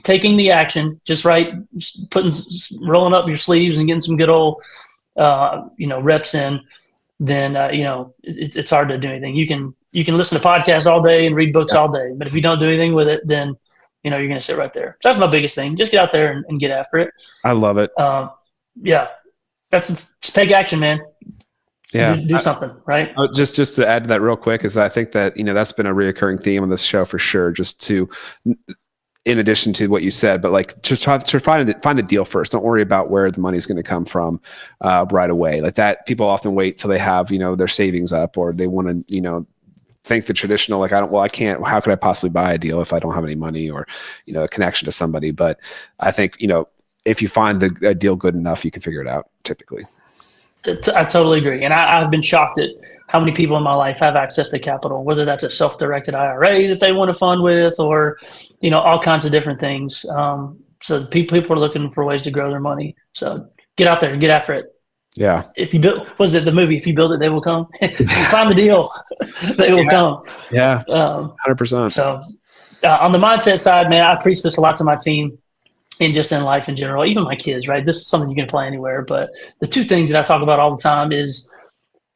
taking the action, just rolling up your sleeves and getting some good old, reps in, then it's hard to do anything. You can listen to podcasts all day and read books all day, but if you don't do anything with it, then you're going to sit right there. So that's my biggest thing. Just get out there and get after it. I love it. Just take action, man. Yeah, do something, right? Just to add to that real quick, is I think that that's been a reoccurring theme on this show for sure. Just to, in addition to what you said, but like to try to find the deal first. Don't worry about where the money's going to come from right away. Like that, people often wait till they have their savings up, or they want to think the traditional, like, I can't, how could I possibly buy a deal if I don't have any money, or a connection to somebody. But I think if you find a deal good enough, you can figure it out typically. I totally agree. And I've been shocked at how many people in my life have access to capital, whether that's a self-directed IRA that they want to fund with, or, all kinds of different things. So people are looking for ways to grow their money. So get out there and get after it. Yeah. If you build, was it the movie? If you build it, they will come. If you find the deal, they will come. Yeah. 100%. So on the mindset side, man, I preach this a lot to my team. And just in life in general, even my kids, right? This is something you can apply anywhere. But the two things that I talk about all the time is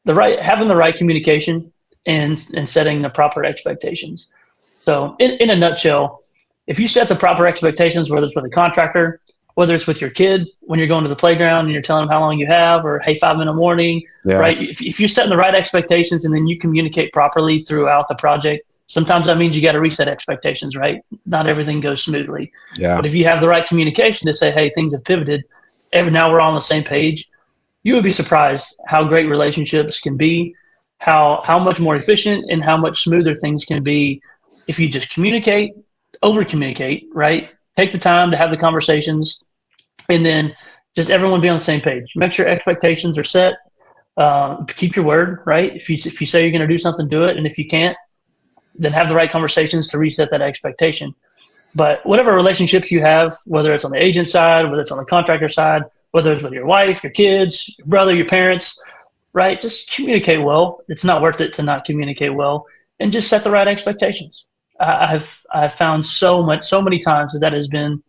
having the right communication and setting the proper expectations. So in a nutshell, if you set the proper expectations, whether it's with a contractor, whether it's with your kid when you're going to the playground and you're telling them how long you have, or hey, 5 minute warning, right? If you're setting the right expectations and then you communicate properly throughout the project, sometimes that means you got to reset expectations, right? Not everything goes smoothly. Yeah. But if you have the right communication to say, hey, things have pivoted, now we're all on the same page, you would be surprised how great relationships can be, how much more efficient and how much smoother things can be if you just over communicate, right? Take the time to have the conversations, and then just everyone be on the same page. Make sure expectations are set. Keep your word, right? If you say you're going to do something, do it. And if you can't, then have the right conversations to reset that expectation. But whatever relationships you have, whether it's on the agent side, whether it's on the contractor side, whether it's with your wife, your kids, your brother, your parents, right? Just communicate well. It's not worth it to not communicate well, and just set the right expectations. I've found so many times that has been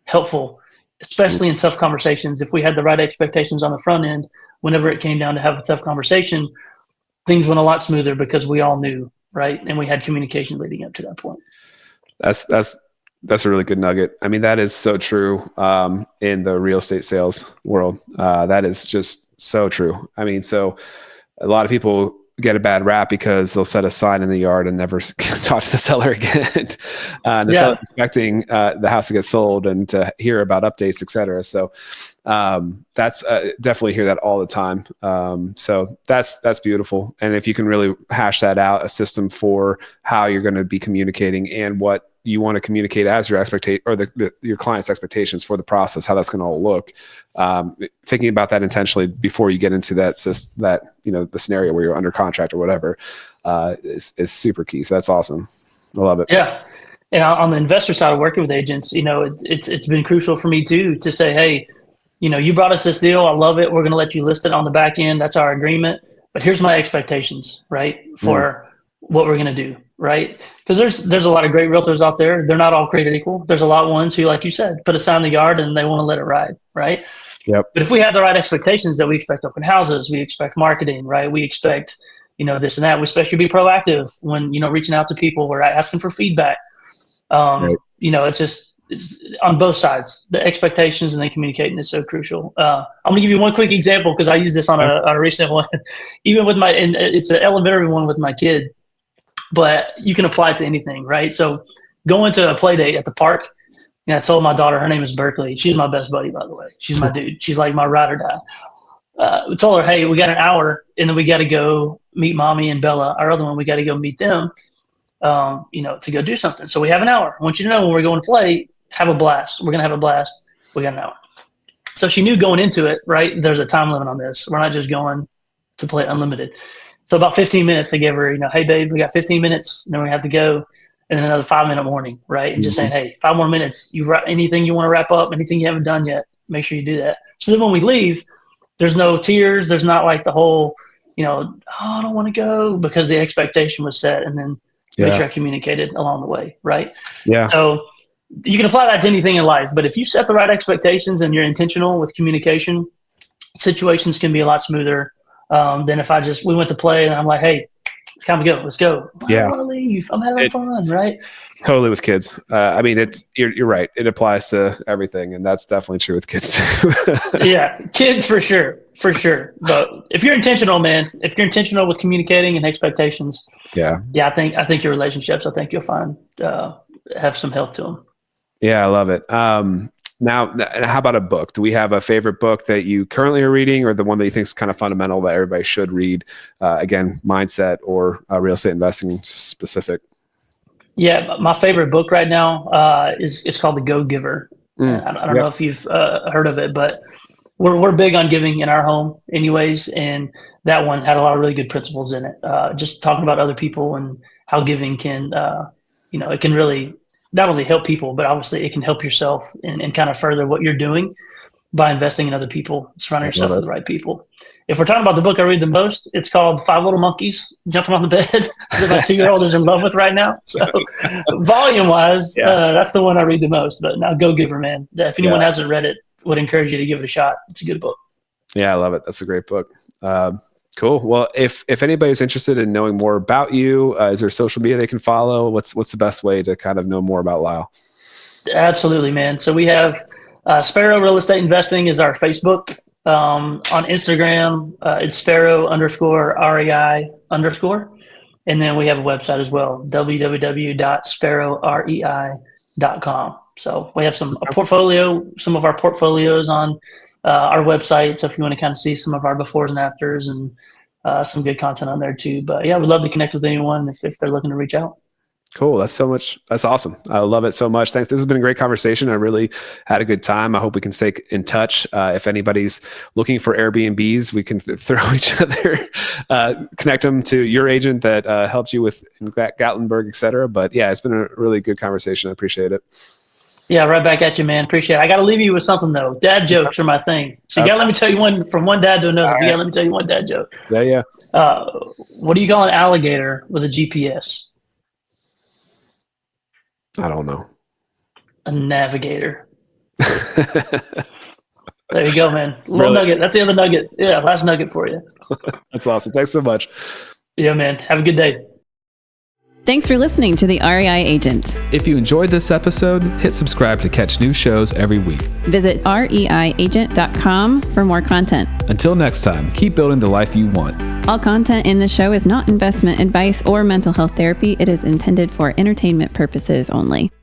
helpful, especially in tough conversations. If we had the right expectations on the front end, whenever it came down to have a tough conversation, things went a lot smoother because we all knew, right? And we had communication leading up to that point. That's That's a really good nugget. I mean, that is so true in the real estate sales world. That is just so true. I mean, so a lot of people get a bad rap because they'll set a sign in the yard and never talk to the seller again. And the seller's expecting the house to get sold and to hear about updates, et cetera. So that's definitely hear that all the time. So that's beautiful. And if you can really hash that out, a system for how you're going to be communicating and what you want to communicate as your your client's expectations for the process, how that's going to all look. Thinking about that intentionally before you get into that the scenario where you're under contract or whatever is super key. So that's awesome. I love it. Yeah. And on the investor side of working with agents, it's been crucial for me too, to say, hey, you brought us this deal. I love it. We're going to let you list it on the back end. That's our agreement. But here's my expectations, right? For what we're going to do. Right. Because there's a lot of great realtors out there. They're not all created equal. There's a lot of ones who, like you said, put a sign in the yard and they want to let it ride. Right. Yep. But if we have the right expectations, that we expect open houses, we expect marketing, right? We expect, this and that. We expect you to be proactive when, reaching out to people. We're asking for feedback. Right. It's on both sides. The expectations and then communicating is so crucial. I'm going to give you one quick example because I used this on a recent one, even with and it's an elementary one with my kid. But you can apply it to anything, right? So going to a play date at the park, I told my daughter, her name is Berkeley. She's my best buddy, by the way. She's my dude. She's like my ride or die. We told her, hey, we got an hour, and then we got to go meet Mommy and Bella, our other one. We got to go meet them, to go do something. So we have an hour. I want you to know when we're going to play, have a blast. We're going to have a blast. We got an hour. So she knew going into it, right, there's a time limit on this. We're not just going to play unlimited. So about 15 minutes, I gave her, hey, babe, we got 15 minutes, and then we have to go, and then another 5-minute warning, right? And just saying, hey, 5 more minutes. Anything you want to wrap up, anything you haven't done yet, make sure you do that. So then when we leave, there's no tears. There's not like the whole, oh, I don't want to go, because the expectation was set, and then make sure I communicated along the way, right? Yeah. So you can apply that to anything in life, but if you set the right expectations and you're intentional with communication, situations can be a lot smoother. Then if we went to play and I'm like, hey, it's time to go. Let's go. I don't want to leave. I'm having fun, right? Totally with kids. I mean, you're right. It applies to everything, and that's definitely true with kids too. Yeah, kids for sure. But if you're intentional, man, if you're intentional with communicating and expectations, I think your relationships, I think you'll find have some health to them. Yeah, I love it. Now, how about a book? Do we have a favorite book that you currently are reading, or the one that you think is kind of fundamental that everybody should read? Again, mindset or real estate investing specific. Yeah, my favorite book right now is called The Go-Giver. I don't know if you've heard of it, but we're big on giving in our home anyways, and that one had a lot of really good principles in it. Just talking about other people and how giving can, it can really not only help people, but obviously it can help yourself and kind of further what you're doing by investing in other people, surrounding yourself with the right people. If we're talking about the book I read the most, it's called 5 Little Monkeys Jumping on the Bed that my 2-year-old is in love with right now. So volume wise, that's the one I read the most. But now Go-Giver, man. If anyone hasn't read it, would encourage you to give it a shot. It's a good book. Yeah, I love it. That's a great book. Cool. Well, if anybody's interested in knowing more about you, is there social media they can follow? What's the best way to kind of know more about Lyle? Absolutely, man. So we have Sparrow Real Estate Investing is our Facebook. On Instagram, it's Sparrow_REI_. And then we have a website as well, www.sparrowrei.com. So we have some of our portfolios on our website. So if you want to kind of see some of our befores and afters, and some good content on there too. But yeah, we'd love to connect with anyone if they're looking to reach out. Cool. That's awesome. I love it so much. Thanks. This has been a great conversation. I really had a good time. I hope we can stay in touch. If anybody's looking for Airbnbs, we can throw each other, connect them to your agent that helped you with Gatlinburg, et cetera. But yeah, it's been a really good conversation. I appreciate it. Yeah, right back at you, man. Appreciate it. I got to leave you with something though. Dad jokes are my thing. So you got to let me tell you one from one dad to another. You got to let me tell you one dad joke. Yeah. What do you call an alligator with a GPS? I don't know. A navigator. There you go, man. Little nugget. That's the other nugget. Yeah, last nugget for you. That's awesome. Thanks so much. Yeah, man. Have a good day. Thanks for listening to the REI Agent. If you enjoyed this episode, hit subscribe to catch new shows every week. Visit reiagent.com for more content. Until next time, keep building the life you want. All content in the show is not investment advice or mental health therapy. It is intended for entertainment purposes only.